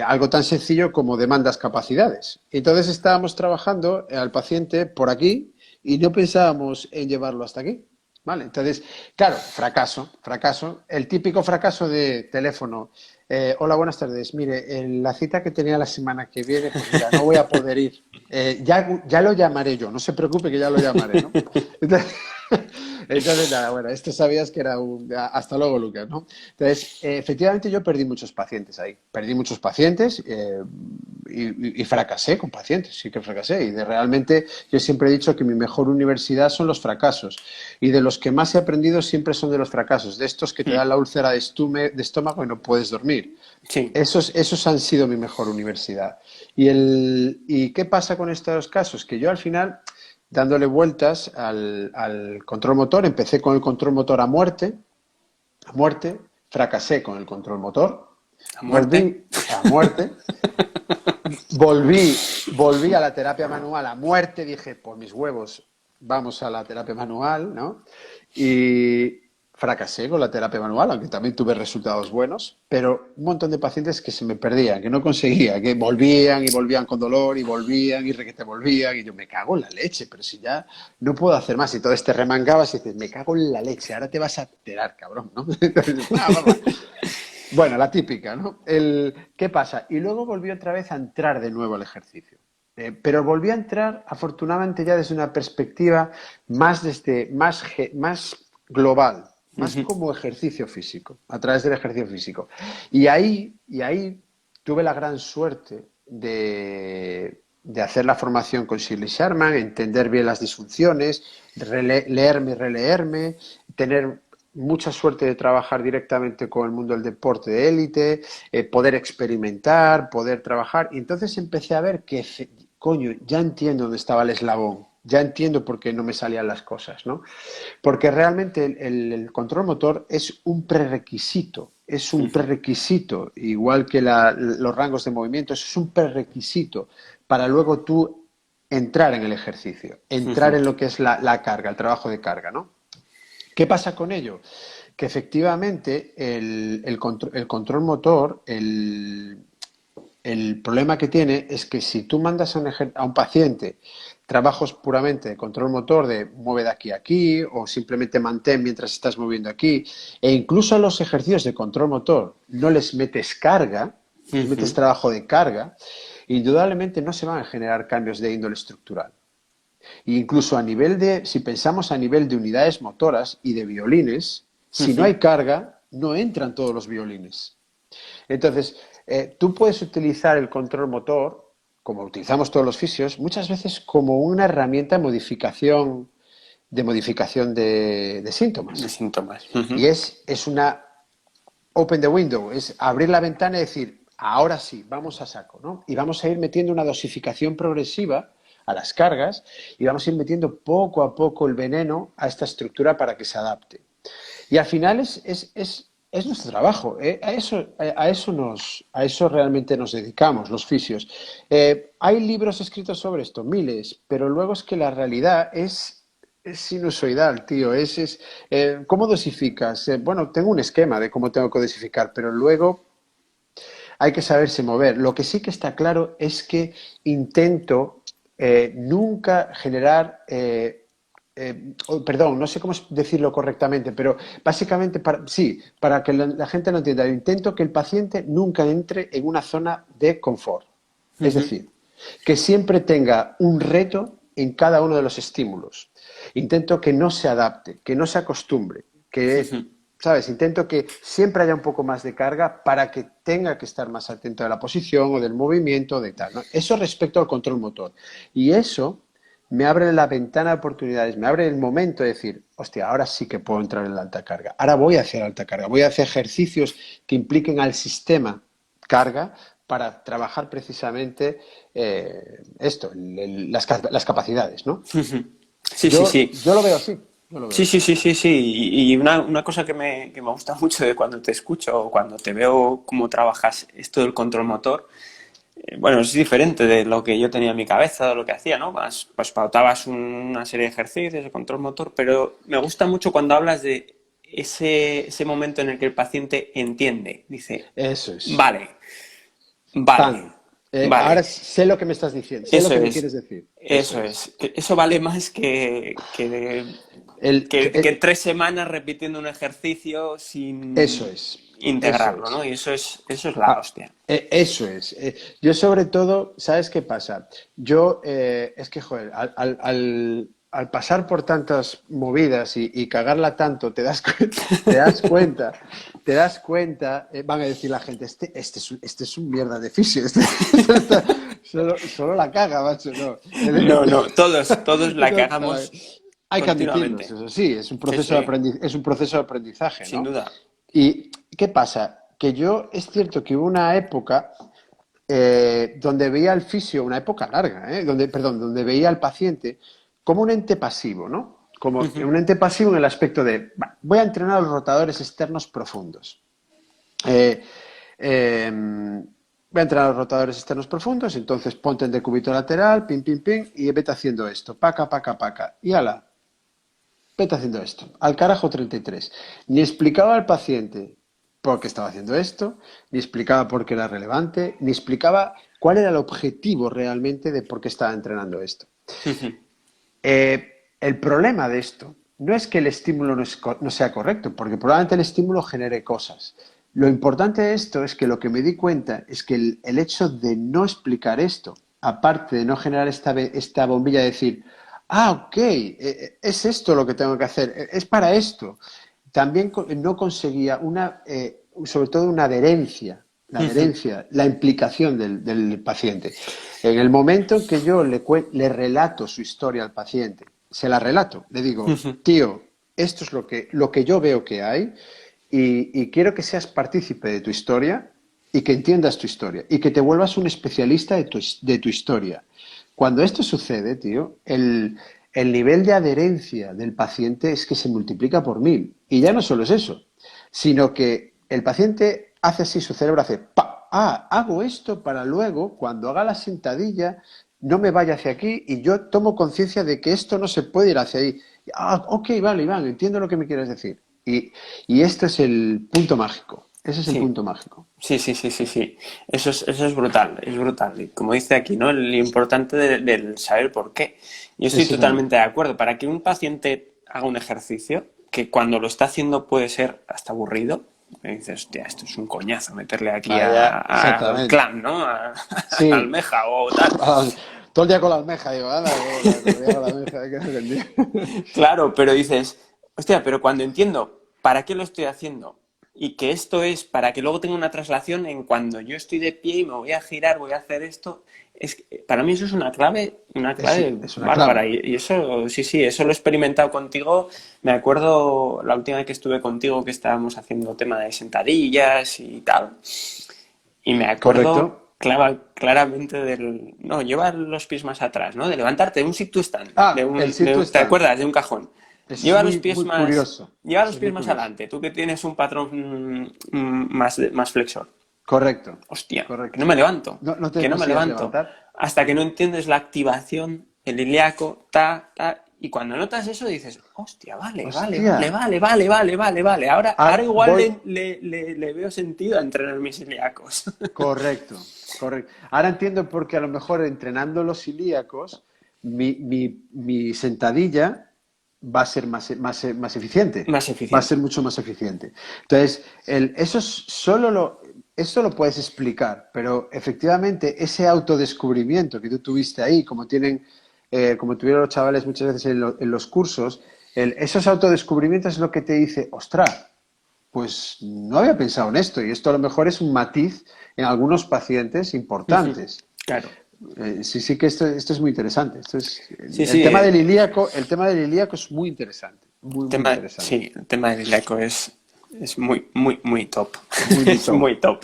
[SPEAKER 2] algo tan sencillo como demandas capacidades. Entonces estábamos trabajando al paciente por aquí y no pensábamos en llevarlo hasta aquí. ¿Vale? Entonces, claro, fracaso. El típico fracaso de teléfono. Hola, buenas tardes. Mire, en la cita que tenía la semana que viene, pues mira, no voy a poder ir. Ya lo llamaré yo, no se preocupe que ya lo llamaré, ¿no? Entonces, entonces, nada, bueno, esto sabías que era un... Hasta luego, Lucas, ¿no? Entonces, efectivamente yo perdí muchos pacientes ahí. Perdí muchos pacientes y fracasé con pacientes, sí que fracasé. Y realmente yo siempre he dicho que mi mejor universidad son los fracasos. Y de los que más he aprendido siempre son de los fracasos, de estos que te dan la úlcera de estómago y no puedes dormir.
[SPEAKER 1] Sí.
[SPEAKER 2] Esos han sido mi mejor universidad. ¿Y qué pasa con estos casos? Que yo al final, dándole vueltas al control motor, empecé con el control motor a muerte, fracasé con el control motor,
[SPEAKER 1] A muerte.
[SPEAKER 2] volví a muerte, volví a la terapia manual a muerte, dije, por mis huevos, vamos a la terapia manual, ¿no? Y fracasé con la terapia manual, aunque también tuve resultados buenos, pero un montón de pacientes que se me perdían, que no conseguía, que volvían y volvían con dolor y volvían y requete volvían y yo me cago en la leche, pero si ya no puedo hacer más y entonces te remangabas y dices, me cago en la leche, ahora te vas a enterar, cabrón, ¿no? Entonces, vamos. Bueno, la típica, ¿no? ¿Qué pasa? Y luego volví otra vez a entrar de nuevo al ejercicio. Pero volví a entrar, afortunadamente, ya desde una perspectiva más global, más como ejercicio físico, a través del ejercicio físico. Y ahí tuve la gran suerte de hacer la formación con Shirley Sharman, entender bien las disfunciones, leerme y releerme, tener mucha suerte de trabajar directamente con el mundo del deporte de élite, poder experimentar, poder trabajar. Y entonces empecé a ver que, coño, ya entiendo dónde estaba el eslabón, ya entiendo por qué no me salían las cosas, ¿no? Porque realmente el control motor es un prerequisito, igual que los rangos de movimiento, es un prerequisito para luego tú entrar en el ejercicio, entrar en lo que es la carga, el trabajo de carga, ¿no? ¿Qué pasa con ello? Que efectivamente el control motor, el problema que tiene es que si tú mandas a un paciente trabajos puramente de control motor, de mueve de aquí a aquí, o simplemente mantén mientras estás moviendo aquí, e incluso a los ejercicios de control motor no les metes carga, les metes
[SPEAKER 1] Ujú.
[SPEAKER 2] trabajo de carga, indudablemente no se van a generar cambios de índole estructural. E incluso a nivel de, si pensamos a nivel de unidades motoras y de violines, si no
[SPEAKER 1] Ujú.
[SPEAKER 2] hay carga, no entran todos los violines. Entonces, tú puedes utilizar el control motor, como utilizamos todos los fisios, muchas veces como una herramienta de modificación de
[SPEAKER 1] De
[SPEAKER 2] síntomas.
[SPEAKER 1] síntomas.
[SPEAKER 2] Y
[SPEAKER 1] Ujú.
[SPEAKER 2] es una open the window, es abrir la ventana y decir, ahora sí, vamos a saco, ¿no? Y vamos a ir metiendo una dosificación progresiva a las cargas y vamos a ir metiendo poco a poco el veneno a esta estructura para que se adapte. Y al final es nuestro trabajo, ¿eh? A eso realmente nos dedicamos, los fisios. Hay libros escritos sobre esto, miles, pero luego es que la realidad es sinusoidal, tío. ¿Cómo dosificas? Bueno, tengo un esquema de cómo tengo que dosificar, pero luego hay que saberse mover. Lo que sí que está claro es que intento nunca generar, perdón, no sé cómo decirlo correctamente, pero básicamente, sí, para que la gente lo entienda, intento que el paciente nunca entre en una zona de confort. Es
[SPEAKER 1] Ujú.
[SPEAKER 2] decir, que siempre tenga un reto en cada uno de los estímulos. Intento que no se adapte, que no se acostumbre, que,
[SPEAKER 1] Ujú.
[SPEAKER 2] ¿sabes? Intento que siempre haya un poco más de carga para que tenga que estar más atento de la posición o del movimiento, de tal, ¿no? Eso respecto al control motor. Y eso me abre la ventana de oportunidades, me abre el momento de decir, hostia, ahora sí que puedo entrar en la alta carga. Ahora voy a hacer alta carga, voy a hacer ejercicios que impliquen al sistema carga para trabajar precisamente las capacidades, ¿no?
[SPEAKER 1] Ujú. Sí, sí, sí.
[SPEAKER 2] Yo lo veo así, yo lo veo
[SPEAKER 1] Sí,
[SPEAKER 2] así.
[SPEAKER 1] sí, sí, sí, sí. Y una cosa que me gusta mucho de cuando te escucho o cuando te veo cómo trabajas esto del control motor, bueno, es diferente de lo que yo tenía en mi cabeza, de lo que hacía, ¿no? Pues pautabas una serie de ejercicios de control motor, pero me gusta mucho cuando hablas de ese momento en el que el paciente entiende, dice,
[SPEAKER 2] Eso es.
[SPEAKER 1] vale, vale,
[SPEAKER 2] Pan.
[SPEAKER 1] vale,
[SPEAKER 2] Ahora sé lo que me estás diciendo, sé lo
[SPEAKER 1] eso
[SPEAKER 2] que me
[SPEAKER 1] es,
[SPEAKER 2] quieres decir. Eso
[SPEAKER 1] eso
[SPEAKER 2] es.
[SPEAKER 1] es. Eso vale más que
[SPEAKER 2] El,
[SPEAKER 1] 3 semanas repitiendo un ejercicio
[SPEAKER 2] eso
[SPEAKER 1] sin
[SPEAKER 2] es. Eso
[SPEAKER 1] integrarlo, ¿no?
[SPEAKER 2] es.
[SPEAKER 1] Y eso es la
[SPEAKER 2] Ah,
[SPEAKER 1] hostia.
[SPEAKER 2] eso es. Yo sobre todo, ¿sabes qué pasa? Yo, es que, joder, al pasar por tantas movidas y cagarla tanto, te das cuenta, van a decir la gente, este es un mierda de fisio, solo la caga, macho, no.
[SPEAKER 1] No, no, todos la que hagamos
[SPEAKER 2] Hay que admitirlos,
[SPEAKER 1] continuamente.
[SPEAKER 2] eso sí,
[SPEAKER 1] Sí, sí,
[SPEAKER 2] es un proceso de aprendizaje,
[SPEAKER 1] sin
[SPEAKER 2] ¿no?
[SPEAKER 1] duda.
[SPEAKER 2] ¿Y qué pasa? Que yo, es cierto que hubo una época donde veía al fisio, una época larga, donde veía al paciente como un ente pasivo, ¿no? Como
[SPEAKER 1] Ujú.
[SPEAKER 2] un ente pasivo en el aspecto de, voy a entrenar a los rotadores externos profundos. Eh, eh, Voy a entrenar a los rotadores externos profundos, entonces ponte en decúbito lateral, pim, pim, pim, y vete haciendo esto, paca, paca, paca. Y ala, vete haciendo esto. Al carajo 33. Ni explicaba al paciente por qué estaba haciendo esto, ni explicaba por qué era relevante, ni explicaba cuál era el objetivo realmente de por qué estaba entrenando esto.
[SPEAKER 1] Ujú.
[SPEAKER 2] El problema de esto no es que el estímulo no sea correcto, porque probablemente el estímulo genere cosas. Lo importante de esto es que lo que me di cuenta es que el hecho de no explicar esto, aparte de no generar esta bombilla de decir, ok, es esto lo que tengo que hacer, es para esto, también no conseguía sobre todo una adherencia,
[SPEAKER 1] Ujú.
[SPEAKER 2] la implicación del paciente. En el momento en que yo le relato su historia al paciente, se la relato, le digo,
[SPEAKER 1] Ujú.
[SPEAKER 2] tío, esto es lo que yo veo que hay y quiero que seas partícipe de tu historia y que entiendas tu historia y que te vuelvas un especialista de tu historia. Cuando esto sucede, tío, el nivel de adherencia del paciente es que se multiplica por 1000. Y ya no solo es eso, sino que el paciente hace así, su cerebro hace, ¡pa! Ah, hago esto para luego, cuando haga la sentadilla, no me vaya hacia aquí y yo tomo conciencia de que esto no se puede ir hacia ahí. Ah, ok, vale, Iván, entiendo lo que me quieres decir. Y este es el punto mágico. Ese es el
[SPEAKER 1] Sí,
[SPEAKER 2] punto mágico.
[SPEAKER 1] sí, sí, sí, sí, sí. Eso es brutal, es brutal. Y como dice aquí, ¿no? Lo importante del saber por qué. Yo estoy
[SPEAKER 2] Eso también.
[SPEAKER 1] totalmente de acuerdo. Para que un paciente haga un ejercicio, que cuando lo está haciendo puede ser hasta aburrido, y dices, hostia, esto es un coñazo meterle aquí
[SPEAKER 2] Vaya,
[SPEAKER 1] al
[SPEAKER 2] exactamente.
[SPEAKER 1] clan, ¿no? A la
[SPEAKER 2] Sí.
[SPEAKER 1] almeja o tal.
[SPEAKER 2] Todo el día con la almeja, digo, anda, todo el día con la almeja, que no entendí.
[SPEAKER 1] Claro, pero dices, hostia, pero cuando entiendo para qué lo estoy haciendo y que esto es para que luego tenga una traslación en cuando yo estoy de pie y me voy a girar, voy a hacer esto, para mí eso es una clave
[SPEAKER 2] Es una clave.
[SPEAKER 1] bárbara y eso, sí, sí, eso lo he experimentado contigo. Me acuerdo la última vez que estuve contigo que estábamos haciendo tema de sentadillas y tal. Y me
[SPEAKER 2] Correcto.
[SPEAKER 1] acuerdo claramente del... No, llevar los pies más atrás, ¿no? De levantarte de un sit to stand,
[SPEAKER 2] Ah, el sit to
[SPEAKER 1] ¿te
[SPEAKER 2] stand.
[SPEAKER 1] acuerdas? De un cajón.
[SPEAKER 2] Eso es
[SPEAKER 1] Lleva los
[SPEAKER 2] muy,
[SPEAKER 1] pies
[SPEAKER 2] muy
[SPEAKER 1] más...
[SPEAKER 2] curioso.
[SPEAKER 1] Lleva
[SPEAKER 2] Eso
[SPEAKER 1] los
[SPEAKER 2] es
[SPEAKER 1] pies
[SPEAKER 2] muy
[SPEAKER 1] más
[SPEAKER 2] curioso.
[SPEAKER 1] adelante, tú que tienes un patrón más flexor.
[SPEAKER 2] Correcto.
[SPEAKER 1] Hostia, que no
[SPEAKER 2] Correcto.
[SPEAKER 1] me levanto,
[SPEAKER 2] No, no te
[SPEAKER 1] que no me
[SPEAKER 2] consigas
[SPEAKER 1] levanto.
[SPEAKER 2] levantar.
[SPEAKER 1] Hasta que no entiendes la activación, el ilíaco, y cuando notas eso dices, hostia, vale, vale,
[SPEAKER 2] Hostia.
[SPEAKER 1] vale, vale, vale, vale, vale, vale. Ahora igual
[SPEAKER 2] Voy.
[SPEAKER 1] le veo sentido a entrenar mis ilíacos.
[SPEAKER 2] Correcto. Correcto. Ahora entiendo por qué a lo mejor entrenando los ilíacos, mi sentadilla va a ser más eficiente.
[SPEAKER 1] Más
[SPEAKER 2] Va a ser
[SPEAKER 1] eficiente.
[SPEAKER 2] mucho más eficiente. Entonces, eso lo puedes explicar, pero efectivamente ese autodescubrimiento que tú tuviste ahí, como tuvieron los chavales muchas veces en los cursos, esos autodescubrimientos es lo que te dice, ostras, pues no había pensado en esto y esto a lo mejor es un matiz en algunos pacientes importantes.
[SPEAKER 1] Claro.
[SPEAKER 2] Sí, sí que esto es muy interesante.
[SPEAKER 1] Sí,
[SPEAKER 2] El
[SPEAKER 1] sí,
[SPEAKER 2] tema del ilíaco, el tema del ilíaco es muy interesante, muy, muy interesante.
[SPEAKER 1] sí, el tema del ilíaco es muy, muy, muy top.
[SPEAKER 2] Muy, muy
[SPEAKER 1] Es
[SPEAKER 2] top.
[SPEAKER 1] muy top.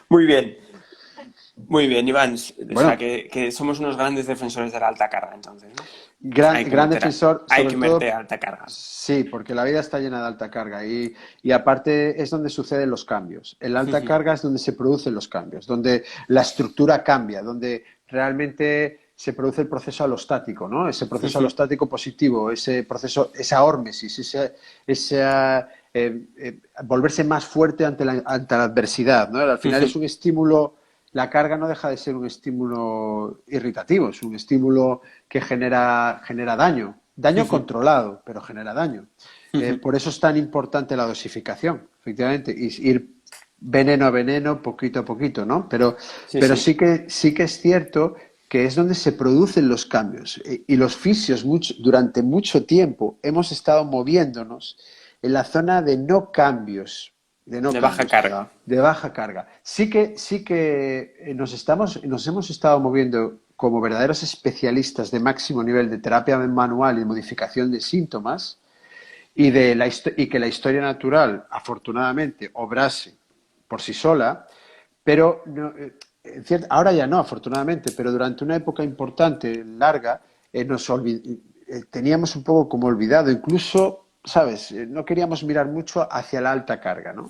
[SPEAKER 1] Muy bien, Iván. O sea,
[SPEAKER 2] Bueno,
[SPEAKER 1] que somos unos grandes defensores de la alta carga, entonces, ¿no?
[SPEAKER 2] gran defensor,
[SPEAKER 1] Hay
[SPEAKER 2] sobre
[SPEAKER 1] que meter
[SPEAKER 2] todo,
[SPEAKER 1] alta carga.
[SPEAKER 2] sí, porque la vida está llena de alta carga y aparte es donde suceden los cambios. En la alta carga es donde se producen los cambios, donde la estructura cambia, donde realmente se produce el proceso alostático, ¿no? Ese proceso alostático positivo, ese proceso, esa hórmesis, volverse más fuerte ante la adversidad, ¿no? Al final es un estímulo, la carga no deja de ser un estímulo irritativo, es un estímulo que genera daño, daño controlado, pero genera daño. Por eso es tan importante la dosificación, efectivamente, y ir veneno a veneno, poquito a poquito, ¿no?
[SPEAKER 1] Sí,
[SPEAKER 2] Pero
[SPEAKER 1] sí.
[SPEAKER 2] sí que es cierto que es donde se producen los cambios. Y los fisios durante mucho tiempo hemos estado moviéndonos en la zona de no cambios, de no
[SPEAKER 1] De baja
[SPEAKER 2] cambios,
[SPEAKER 1] carga.
[SPEAKER 2] de baja carga. Sí que nos hemos estado moviendo como verdaderos especialistas de máximo nivel de terapia manual y modificación de síntomas y que la historia natural, afortunadamente, obrase por sí sola, pero ahora ya no, afortunadamente, pero durante una época importante, larga, teníamos un poco como olvidado, incluso, ¿sabes? No queríamos mirar mucho hacia la alta carga, ¿no?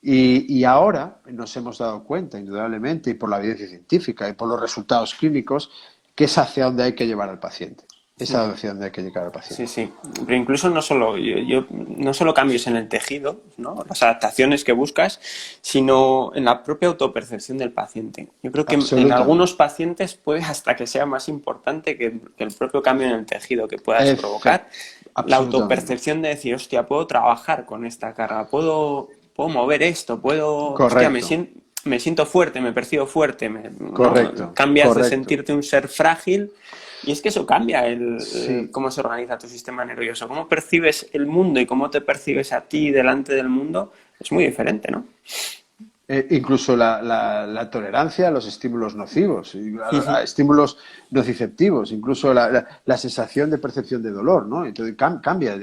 [SPEAKER 2] Y ahora nos hemos dado cuenta, indudablemente, y por la evidencia científica y por los resultados clínicos, que es hacia donde hay que llevar al paciente. Es hacia donde hay que llevar al
[SPEAKER 1] Sí,
[SPEAKER 2] paciente.
[SPEAKER 1] sí. Pero incluso no solo cambios en el tejido, ¿no? Las adaptaciones que buscas, sino en la propia autopercepción del paciente. Yo creo que en algunos
[SPEAKER 2] Absolutamente.
[SPEAKER 1] pacientes puede hasta que sea más importante que el propio cambio en el tejido que puedas provocar. La
[SPEAKER 2] Absolutamente.
[SPEAKER 1] autopercepción de decir, hostia, puedo trabajar con esta carga, puedo mover esto, hostia,
[SPEAKER 2] Correcto,
[SPEAKER 1] me siento fuerte, me percibo fuerte, ¿no?
[SPEAKER 2] correcto,
[SPEAKER 1] Cambias de
[SPEAKER 2] correcto.
[SPEAKER 1] sentirte un ser frágil y es que eso cambia
[SPEAKER 2] Sí.
[SPEAKER 1] cómo se organiza tu sistema nervioso, cómo percibes el mundo y cómo te percibes a ti delante del mundo es muy diferente, ¿no?
[SPEAKER 2] Incluso la tolerancia a los estímulos nocivos, a estímulos nociceptivos, incluso la sensación de percepción de dolor, ¿no? Entonces cambia.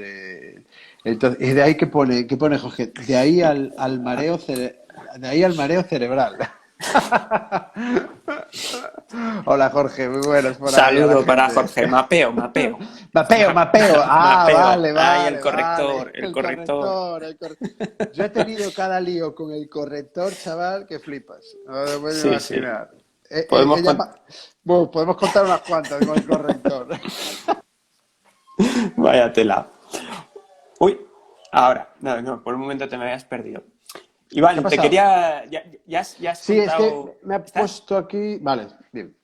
[SPEAKER 2] Y de ahí que pone Jorge, de ahí al mareo cerebral. Hola Jorge, muy buenos por ahí a la
[SPEAKER 1] Saludo para
[SPEAKER 2] gente.
[SPEAKER 1] Jorge, mapeo, mapeo.
[SPEAKER 2] Mapeo. Ah,
[SPEAKER 1] Mapeo.
[SPEAKER 2] vale,
[SPEAKER 1] Ay, el
[SPEAKER 2] vale, vale.
[SPEAKER 1] corrector, el
[SPEAKER 2] El
[SPEAKER 1] corrector.
[SPEAKER 2] corrector, Yo he tenido cada lío con el corrector, chaval, que flipas. No te puedes
[SPEAKER 1] Sí, sí.
[SPEAKER 2] imaginar.
[SPEAKER 1] Podemos,
[SPEAKER 2] Bueno, podemos contar unas cuantas con el corrector.
[SPEAKER 1] Vaya tela. Uy, ahora, no, no, por un momento te me habías perdido. Y
[SPEAKER 2] ¿Qué ha
[SPEAKER 1] vale, te
[SPEAKER 2] pasado?
[SPEAKER 1] quería, ya has
[SPEAKER 2] Sí, es que
[SPEAKER 1] contado,
[SPEAKER 2] me ha
[SPEAKER 1] ¿estás?
[SPEAKER 2] puesto aquí. Vale, bien.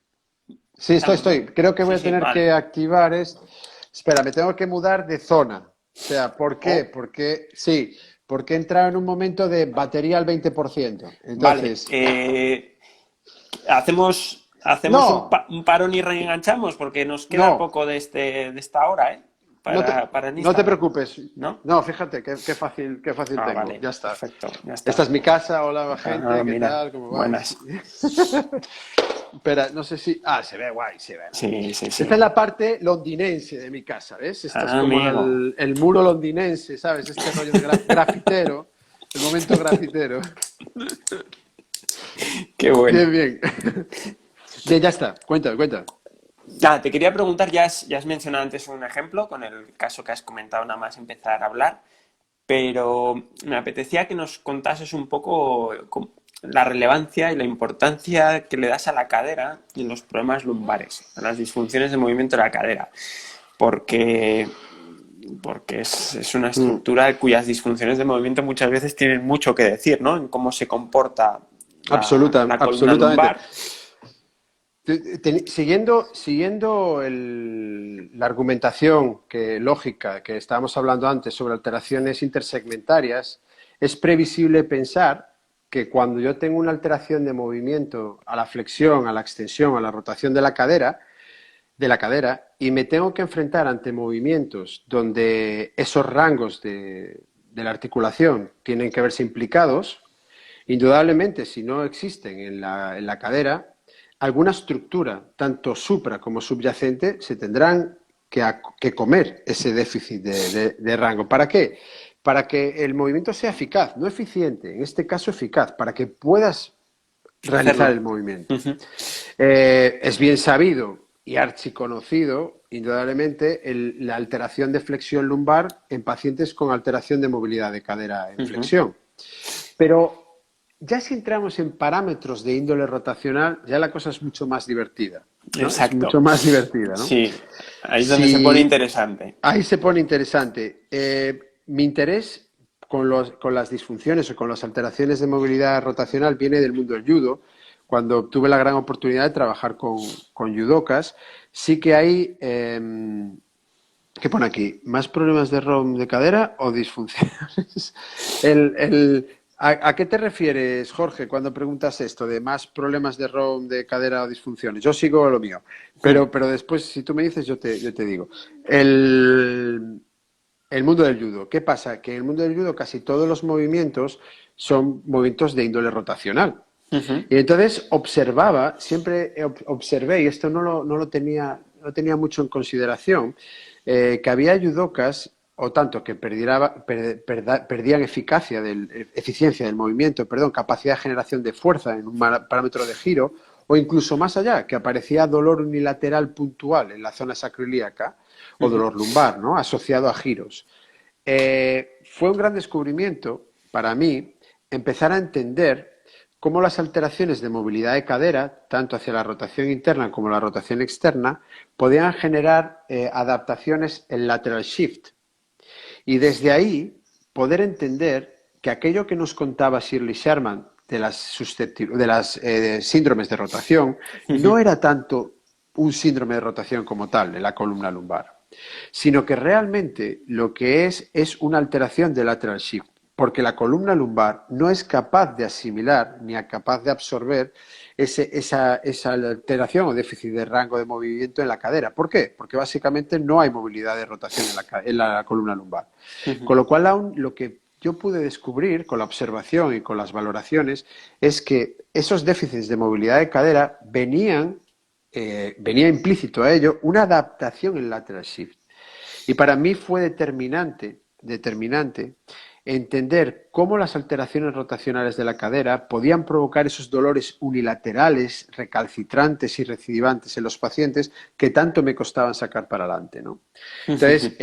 [SPEAKER 2] Sí,
[SPEAKER 1] Estamos,
[SPEAKER 2] estoy.
[SPEAKER 1] ¿no?
[SPEAKER 2] Creo que voy
[SPEAKER 1] Sí,
[SPEAKER 2] a
[SPEAKER 1] sí,
[SPEAKER 2] tener
[SPEAKER 1] vale.
[SPEAKER 2] que activar esto. Espera, me tengo que mudar de zona. O sea, ¿por qué?
[SPEAKER 1] Oh,
[SPEAKER 2] Porque, sí, porque he entrado en un momento de batería al 20%.
[SPEAKER 1] vale.
[SPEAKER 2] Entonces,
[SPEAKER 1] Hacemos
[SPEAKER 2] no,
[SPEAKER 1] un parón y reenganchamos porque nos queda
[SPEAKER 2] no.
[SPEAKER 1] poco de esta hora, ¿eh?
[SPEAKER 2] No
[SPEAKER 1] Para
[SPEAKER 2] no te
[SPEAKER 1] Instagram,
[SPEAKER 2] preocupes.
[SPEAKER 1] ¿no?
[SPEAKER 2] No, fíjate, qué fácil
[SPEAKER 1] Ah,
[SPEAKER 2] tengo.
[SPEAKER 1] vale,
[SPEAKER 2] Ya está.
[SPEAKER 1] perfecto, ya
[SPEAKER 2] Esta
[SPEAKER 1] está.
[SPEAKER 2] es mi casa. Hola,
[SPEAKER 1] Ah,
[SPEAKER 2] gente. ¿Qué
[SPEAKER 1] mira,
[SPEAKER 2] tal? ¿Cómo vais?
[SPEAKER 1] buenas.
[SPEAKER 2] Espera, no sé si. Ah, se ve guay, se ve.
[SPEAKER 1] Sí, sí, sí.
[SPEAKER 2] Esta es la parte londinense de mi casa, ¿ves? Esta es
[SPEAKER 1] Ah,
[SPEAKER 2] como
[SPEAKER 1] amigo,
[SPEAKER 2] el muro londinense, ¿sabes? Este rollo de grafitero. El momento grafitero.
[SPEAKER 1] qué bueno.
[SPEAKER 2] Bien, bien. Bien, ya está. Cuenta, cuenta.
[SPEAKER 1] Nada, te quería preguntar, ya has mencionado antes un ejemplo con el caso que has comentado nada más empezar a hablar, pero me apetecía que nos contases un poco la relevancia y la importancia que le das a la cadera y los problemas lumbares, a las disfunciones de movimiento de la cadera, porque, porque es una
[SPEAKER 2] Mm,
[SPEAKER 1] estructura cuyas disfunciones de movimiento muchas veces tienen mucho que decir, ¿no? En cómo se comporta la columna
[SPEAKER 2] absolutamente.
[SPEAKER 1] lumbar.
[SPEAKER 2] Siguiendo la argumentación lógica que estábamos hablando antes sobre alteraciones intersegmentarias, es previsible pensar que cuando yo tengo una alteración de movimiento a la flexión, a la extensión, a la rotación de la cadera, y me tengo que enfrentar ante movimientos donde esos rangos de la articulación tienen que verse implicados, indudablemente, si no existen en la cadera, alguna estructura, tanto supra como subyacente, se tendrán que comer ese déficit de rango. ¿Para qué? Para que el movimiento sea eficaz, no eficiente, en este caso eficaz, para que puedas realizar
[SPEAKER 1] Hacerlo.
[SPEAKER 2] el movimiento.
[SPEAKER 1] Ujú,
[SPEAKER 2] Es bien sabido y archiconocido, indudablemente, la alteración de flexión lumbar en pacientes con alteración de movilidad de cadera en
[SPEAKER 1] ujú.
[SPEAKER 2] flexión. Pero ya si entramos en parámetros de índole rotacional, ya la cosa es mucho más divertida, ¿no? Es mucho
[SPEAKER 1] Exacto.
[SPEAKER 2] más divertida, ¿no?
[SPEAKER 1] Sí, ahí es donde se pone
[SPEAKER 2] Si
[SPEAKER 1] interesante.
[SPEAKER 2] ahí se pone interesante. Mi interés con las disfunciones o con las alteraciones de movilidad rotacional viene del mundo del judo. Cuando tuve la gran oportunidad de trabajar con judokas, sí que hay, ¿qué pone aquí? ¿Más problemas de ROM de cadera o disfunciones? ¿A qué te refieres, Jorge, cuando preguntas esto de más problemas de ROM de cadera o disfunciones? Yo sigo lo mío, pero después, si tú me dices, yo te digo. El, el mundo del judo. ¿Qué pasa? Que en el mundo del judo casi todos los movimientos son movimientos de índole rotacional.
[SPEAKER 1] Ujú,
[SPEAKER 2] Y entonces siempre observé, y esto no tenía mucho en consideración, que había judokas, o tanto que perdían eficiencia del movimiento, perdón, capacidad de generación de fuerza en un parámetro de giro, o incluso más allá, que aparecía dolor unilateral puntual en la zona sacroiliaca o
[SPEAKER 1] ujú.
[SPEAKER 2] dolor lumbar, ¿no? Asociado a giros. Fue un gran descubrimiento para mí empezar a entender cómo las alteraciones de movilidad de cadera, tanto hacia la rotación interna como la rotación externa, podían generar adaptaciones en lateral shift. Y desde ahí poder entender que aquello que nos contaba Shirley Sherman de las síndromes de rotación no era tanto un síndrome de rotación como tal en la columna lumbar, sino que realmente lo que es una alteración del lateral shift, porque la columna lumbar no es capaz de asimilar ni es capaz de absorber esa alteración o déficit de rango de movimiento en la cadera. ¿Por qué? Porque básicamente no hay movilidad de rotación en la columna lumbar. Con lo cual, aún lo que yo pude descubrir con la observación y con las valoraciones es que esos déficits de movilidad de cadera venía implícito a ello una adaptación en lateral shift. Y para mí fue determinante entender cómo las alteraciones rotacionales de la cadera podían provocar esos dolores unilaterales, recalcitrantes y recidivantes en los pacientes que tanto me costaban sacar para adelante, ¿no? Entonces,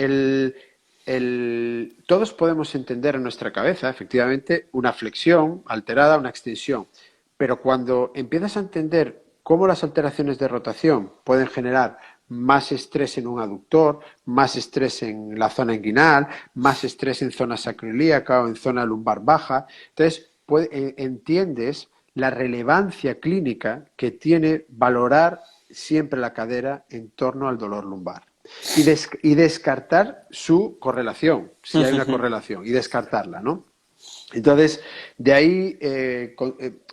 [SPEAKER 2] todos podemos entender en nuestra cabeza, efectivamente, una flexión alterada, una extensión, pero cuando empiezas a entender cómo las alteraciones de rotación pueden generar más estrés en un aductor, más estrés en la zona inguinal, más estrés en zona sacroiliaca o en zona lumbar baja. Entonces, entiendes la relevancia clínica que tiene valorar siempre la cadera en torno al dolor lumbar y descartar su correlación, si hay una correlación, y descartarla, ¿no? Entonces, de ahí,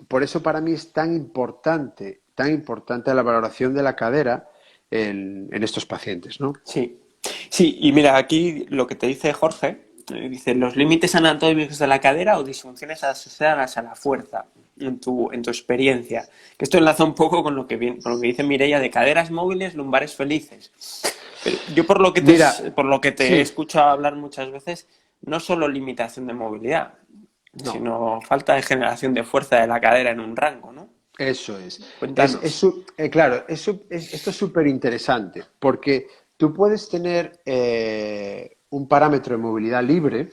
[SPEAKER 2] por eso para mí es tan importante la valoración de la cadera en estos pacientes, ¿no?
[SPEAKER 1] Sí, sí, y mira, aquí lo que te dice Jorge, dice los límites anatómicos de la cadera o disfunciones asociadas a la fuerza en tu experiencia. Que esto enlaza un poco con lo que dice Mireia de caderas móviles, lumbares felices. Pero yo
[SPEAKER 2] Mira,
[SPEAKER 1] por lo que te he
[SPEAKER 2] sí,
[SPEAKER 1] escuchado hablar muchas veces, no solo limitación de movilidad,
[SPEAKER 2] no.
[SPEAKER 1] sino falta de generación de fuerza de la cadera en un rango, ¿no?
[SPEAKER 2] Eso es.
[SPEAKER 1] Cuéntanos.
[SPEAKER 2] Claro, esto es súper interesante porque tú puedes tener un
[SPEAKER 1] Ujú,
[SPEAKER 2] parámetro de movilidad libre,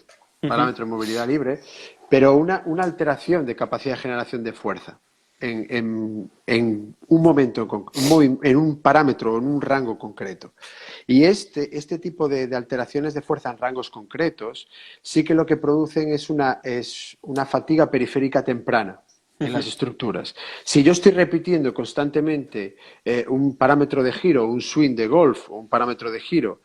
[SPEAKER 2] pero una alteración de capacidad de generación de fuerza en un momento, en un parámetro, en un rango concreto. Y este tipo de alteraciones de fuerza en rangos concretos sí que lo que producen es una fatiga periférica temprana en
[SPEAKER 1] ujú,
[SPEAKER 2] las estructuras. Si yo estoy repitiendo constantemente un parámetro de giro, un swing de golf o un parámetro de giro,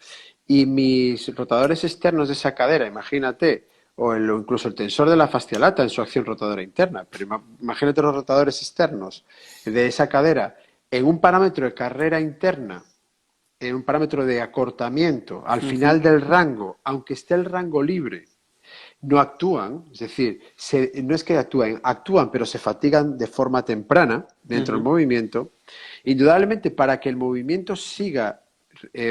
[SPEAKER 2] y mis rotadores externos de esa cadera, imagínate, o incluso el tensor de la fascia lata en su acción rotadora interna, pero imagínate los rotadores externos de esa cadera en un parámetro de carrera interna, en un parámetro de acortamiento, al
[SPEAKER 1] ujú,
[SPEAKER 2] final del rango, aunque esté el rango libre, no actúan, es decir, no es que actúan, pero se fatigan de forma temprana dentro del
[SPEAKER 1] ujú,
[SPEAKER 2] movimiento, indudablemente para que el movimiento siga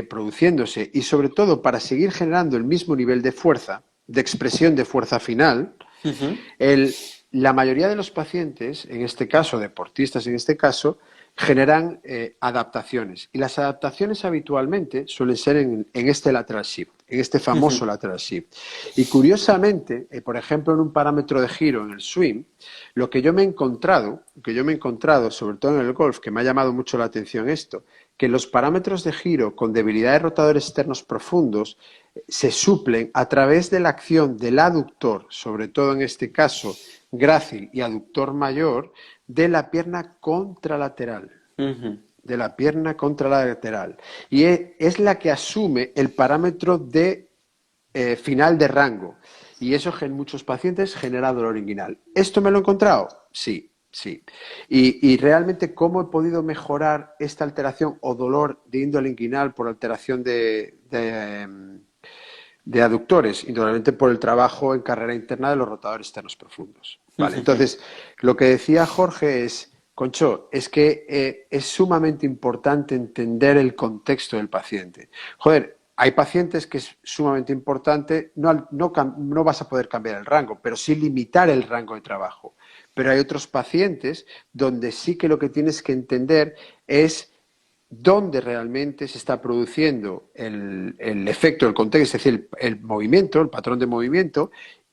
[SPEAKER 2] produciéndose y sobre todo para seguir generando el mismo nivel de fuerza, de expresión de fuerza final,
[SPEAKER 1] ujú,
[SPEAKER 2] el, la mayoría de los pacientes, en este caso, deportistas en este caso, generan adaptaciones. Y las adaptaciones habitualmente suelen ser en este lateral shift, en este famoso
[SPEAKER 1] ujú.
[SPEAKER 2] lateral shift. Y curiosamente, por ejemplo, en un parámetro de giro en el swing, lo que yo me he encontrado, sobre todo en el golf, que me ha llamado mucho la atención esto, que los parámetros de giro con debilidad de rotadores externos profundos se suplen a través de la acción del aductor, sobre todo en este caso grácil y aductor mayor, de la pierna contralateral.
[SPEAKER 1] Ujú,
[SPEAKER 2] De la pierna contralateral. Y es la que asume el parámetro de final de rango. Y eso en muchos pacientes genera dolor inguinal. ¿Esto me lo he encontrado? Sí, sí. Y realmente, ¿cómo he podido mejorar esta alteración o dolor de índole inguinal por alteración de aductores? Indudablemente por el trabajo en carrera interna de los rotadores externos profundos. Vale,
[SPEAKER 1] ujú,
[SPEAKER 2] entonces, lo que decía Jorge es, Concho, es que es sumamente importante entender el contexto del paciente. Joder, hay pacientes que es sumamente importante, no vas a poder cambiar el rango, pero sí limitar el rango de trabajo. Pero hay otros pacientes donde sí que lo que tienes que entender es dónde realmente se está produciendo el efecto del contexto, es decir, el movimiento, el patrón de movimiento,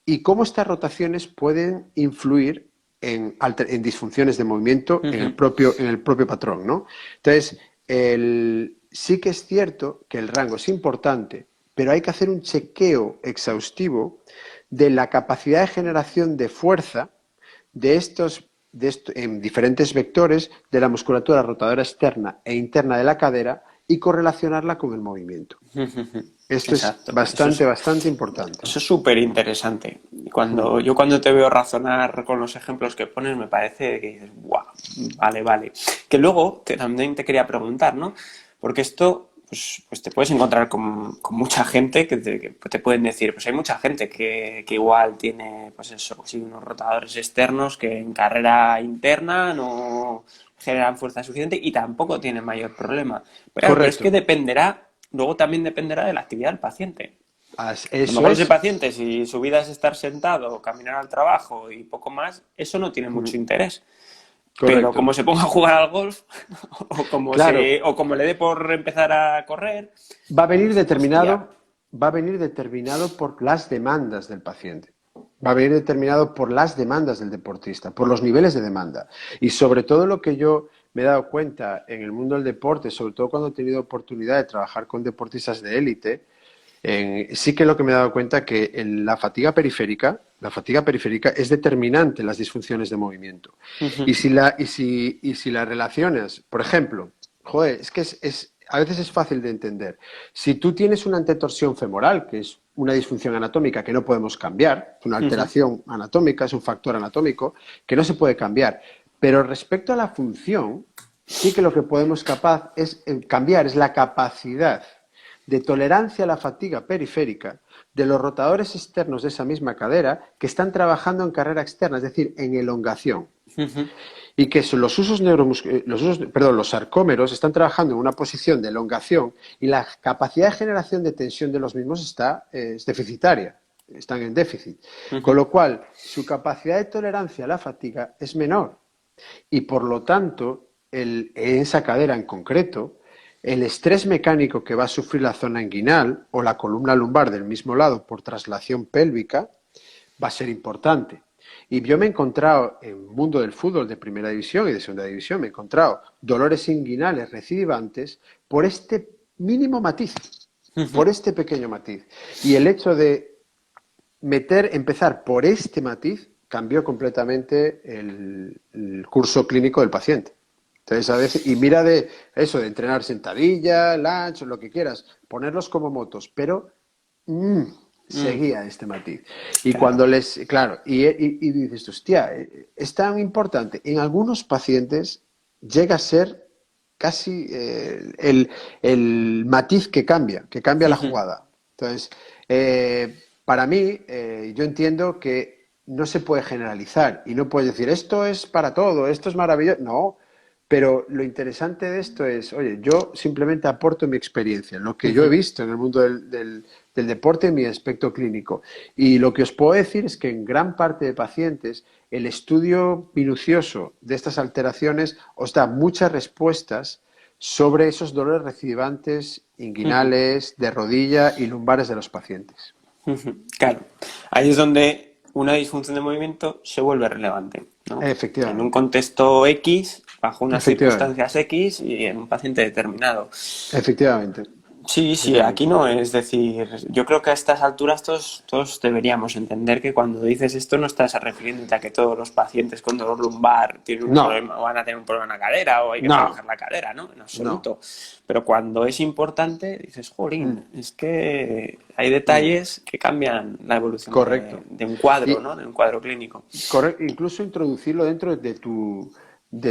[SPEAKER 2] y cómo estas rotaciones pueden influir en disfunciones de movimiento
[SPEAKER 1] ujú.
[SPEAKER 2] en el propio patrón, ¿no? Entonces, sí que es cierto que el rango es importante, pero hay que hacer un chequeo exhaustivo de la capacidad de generación de fuerza en diferentes vectores de la musculatura rotadora externa e interna de la cadera y correlacionarla con el movimiento. Esto es
[SPEAKER 1] Exacto.
[SPEAKER 2] bastante, bastante importante.
[SPEAKER 1] Eso es súper interesante. Cuando te veo razonar con los ejemplos que pones, me parece que dices, guau, vale, vale. Que luego también te quería preguntar, ¿no? Porque esto, pues te puedes encontrar con mucha gente que te pueden decir, pues hay mucha gente que igual tiene, pues eso, sí, unos rotadores externos que en carrera interna no generan fuerza suficiente y tampoco tienen mayor problema. Pero es que
[SPEAKER 2] Correcto.
[SPEAKER 1] luego también dependerá de la actividad del paciente. A lo
[SPEAKER 2] Eso
[SPEAKER 1] mejor ese
[SPEAKER 2] es.
[SPEAKER 1] paciente, si su vida es estar sentado, caminar al trabajo y poco más, eso no tiene mucho interés. Pero
[SPEAKER 2] Correcto.
[SPEAKER 1] como se ponga a jugar al golf
[SPEAKER 2] Claro,
[SPEAKER 1] o como le dé por empezar a correr,
[SPEAKER 2] va a venir
[SPEAKER 1] hostia.
[SPEAKER 2] determinado por las demandas del paciente. Va a venir determinado por las demandas del deportista, por los niveles de demanda. Y sobre todo lo que yo me he dado cuenta en el mundo del deporte, sobre todo cuando he tenido oportunidad de trabajar con deportistas de élite, sí que lo que me he dado cuenta que la fatiga periférica es determinante en las disfunciones de movimiento.
[SPEAKER 1] Ujú,
[SPEAKER 2] Y si la relacionas, por ejemplo, joder, es que a veces es fácil de entender. Si tú tienes una antetorsión femoral, que es una disfunción anatómica que no podemos cambiar, es una
[SPEAKER 1] ujú,
[SPEAKER 2] alteración anatómica, es un factor anatómico que no se puede cambiar. Pero respecto a la función, sí que lo que podemos cambiar es la capacidad de tolerancia a la fatiga periférica de los rotadores externos de esa misma cadera que están trabajando en carrera externa, es decir, en elongación.
[SPEAKER 1] ujú,
[SPEAKER 2] Y que los sarcómeros están trabajando en una posición de elongación y la capacidad de generación de tensión de los mismos es deficitaria, están en déficit. Con
[SPEAKER 1] ujú,
[SPEAKER 2] lo cual, su capacidad de tolerancia a la fatiga es menor. Y por lo tanto, en esa cadera en concreto, el estrés mecánico que va a sufrir la zona inguinal o la columna lumbar del mismo lado por traslación pélvica va a ser importante. Y yo me he encontrado en el mundo del fútbol de primera división y de segunda división, me he encontrado dolores inguinales recidivantes por este mínimo matiz,
[SPEAKER 1] ujú.
[SPEAKER 2] por este pequeño matiz. Y el hecho de empezar por este matiz cambió completamente el curso clínico del paciente. Entonces, a veces, y mira de eso, de entrenar sentadilla, lunge, lo que quieras, ponerlos como motos, pero mm,
[SPEAKER 1] Mm,
[SPEAKER 2] seguía este matiz. Y
[SPEAKER 1] claro.
[SPEAKER 2] claro, y dices, hostia, es tan importante. En algunos pacientes llega a ser casi el matiz que cambia la
[SPEAKER 1] Ujú,
[SPEAKER 2] jugada. Entonces, para mí, yo entiendo que no se puede generalizar y no puedes decir, esto es para todo, esto es maravilloso. No, pero lo interesante de esto es, oye, yo simplemente aporto mi experiencia, lo que yo he
[SPEAKER 1] ujú,
[SPEAKER 2] visto en el mundo del deporte en mi aspecto clínico. Y lo que os puedo decir es que en gran parte de pacientes el estudio minucioso de estas alteraciones os da muchas respuestas sobre esos dolores recidivantes
[SPEAKER 1] ujú,
[SPEAKER 2] inguinales, de rodilla y lumbares de los pacientes.
[SPEAKER 1] ujú. Claro. Ahí es donde una disfunción de movimiento se vuelve relevante, ¿no? En un
[SPEAKER 2] Efectivamente,
[SPEAKER 1] contexto X, bajo unas
[SPEAKER 2] efectivamente,
[SPEAKER 1] circunstancias X y en un paciente determinado.
[SPEAKER 2] efectivamente,
[SPEAKER 1] Sí, sí, aquí
[SPEAKER 2] efectivamente.
[SPEAKER 1] no, es decir, yo creo que a estas alturas todos deberíamos entender que cuando dices esto no estás refiriéndote a que todos los pacientes con dolor lumbar tienen un
[SPEAKER 2] No,
[SPEAKER 1] problema o van a tener un problema en la cadera o hay que
[SPEAKER 2] no,
[SPEAKER 1] trabajar la cadera, ¿no? En
[SPEAKER 2] no.
[SPEAKER 1] absoluto. Pero cuando es importante, dices,
[SPEAKER 2] Mm,
[SPEAKER 1] jolín, es que hay
[SPEAKER 2] mm,
[SPEAKER 1] detalles que cambian la evolución
[SPEAKER 2] correcto.
[SPEAKER 1] de un cuadro,
[SPEAKER 2] Y,
[SPEAKER 1] ¿no? De un cuadro clínico.
[SPEAKER 2] Incluso introducirlo dentro de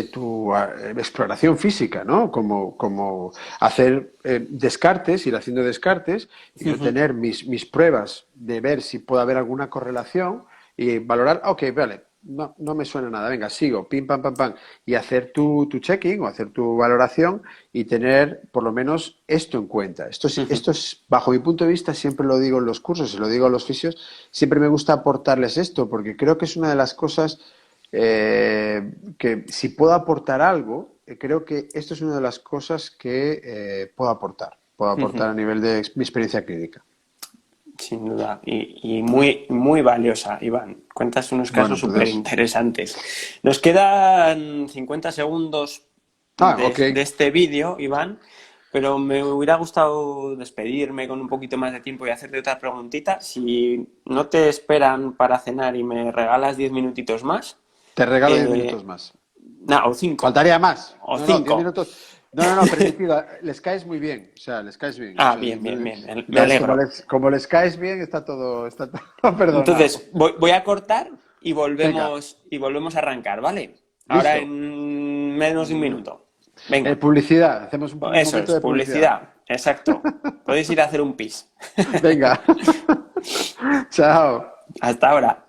[SPEAKER 2] tu exploración física, ¿no? Como hacer descartes, ir haciendo descartes y yo
[SPEAKER 1] Ujú,
[SPEAKER 2] tener mis pruebas de ver si puede haber alguna correlación y valorar, ok, vale, no me suena nada, venga, sigo, pim, pam, pam, pam, y hacer tu checking o hacer tu valoración y tener por lo menos esto en cuenta.
[SPEAKER 1] ujú,
[SPEAKER 2] Esto es, bajo mi punto de vista, siempre lo digo en los cursos y lo digo a los fisios, siempre me gusta aportarles esto porque creo que es una de las cosas que si puedo aportar algo, creo que esto es una de las cosas que puedo
[SPEAKER 1] ujú.
[SPEAKER 2] aportar a nivel de mi experiencia clínica.
[SPEAKER 1] Sin duda, y muy, muy valiosa, Iván. Cuentas unos casos
[SPEAKER 2] Bueno,
[SPEAKER 1] súper
[SPEAKER 2] entonces,
[SPEAKER 1] interesantes. Nos quedan 50 segundos
[SPEAKER 2] ok,
[SPEAKER 1] de este vídeo, Iván, pero me hubiera gustado despedirme con un poquito más de tiempo y hacerte otra preguntita. Si no te esperan para cenar y me regalas 10 minutitos más,
[SPEAKER 2] te regalo 10
[SPEAKER 1] eh,
[SPEAKER 2] minutos más.
[SPEAKER 1] no, o 5,
[SPEAKER 2] Faltaría más.
[SPEAKER 1] o
[SPEAKER 2] No, 10
[SPEAKER 1] 5.
[SPEAKER 2] minutos. No, permitido. Les caes muy bien. O sea, les caes bien. O
[SPEAKER 1] Ah,
[SPEAKER 2] sea,
[SPEAKER 1] bien, bien, bien, me
[SPEAKER 2] entonces,
[SPEAKER 1] alegro.
[SPEAKER 2] como les caes bien, está todo perdonado.
[SPEAKER 1] Entonces, voy a cortar
[SPEAKER 2] Venga,
[SPEAKER 1] y volvemos a arrancar, ¿vale? Ahora
[SPEAKER 2] listo.
[SPEAKER 1] en menos de un minuto. Venga,
[SPEAKER 2] Publicidad. Hacemos un
[SPEAKER 1] eso
[SPEAKER 2] momento
[SPEAKER 1] es,
[SPEAKER 2] de publicidad.
[SPEAKER 1] publicidad, exacto. Podéis ir a hacer un pis.
[SPEAKER 2] Venga. Chao.
[SPEAKER 1] Hasta ahora.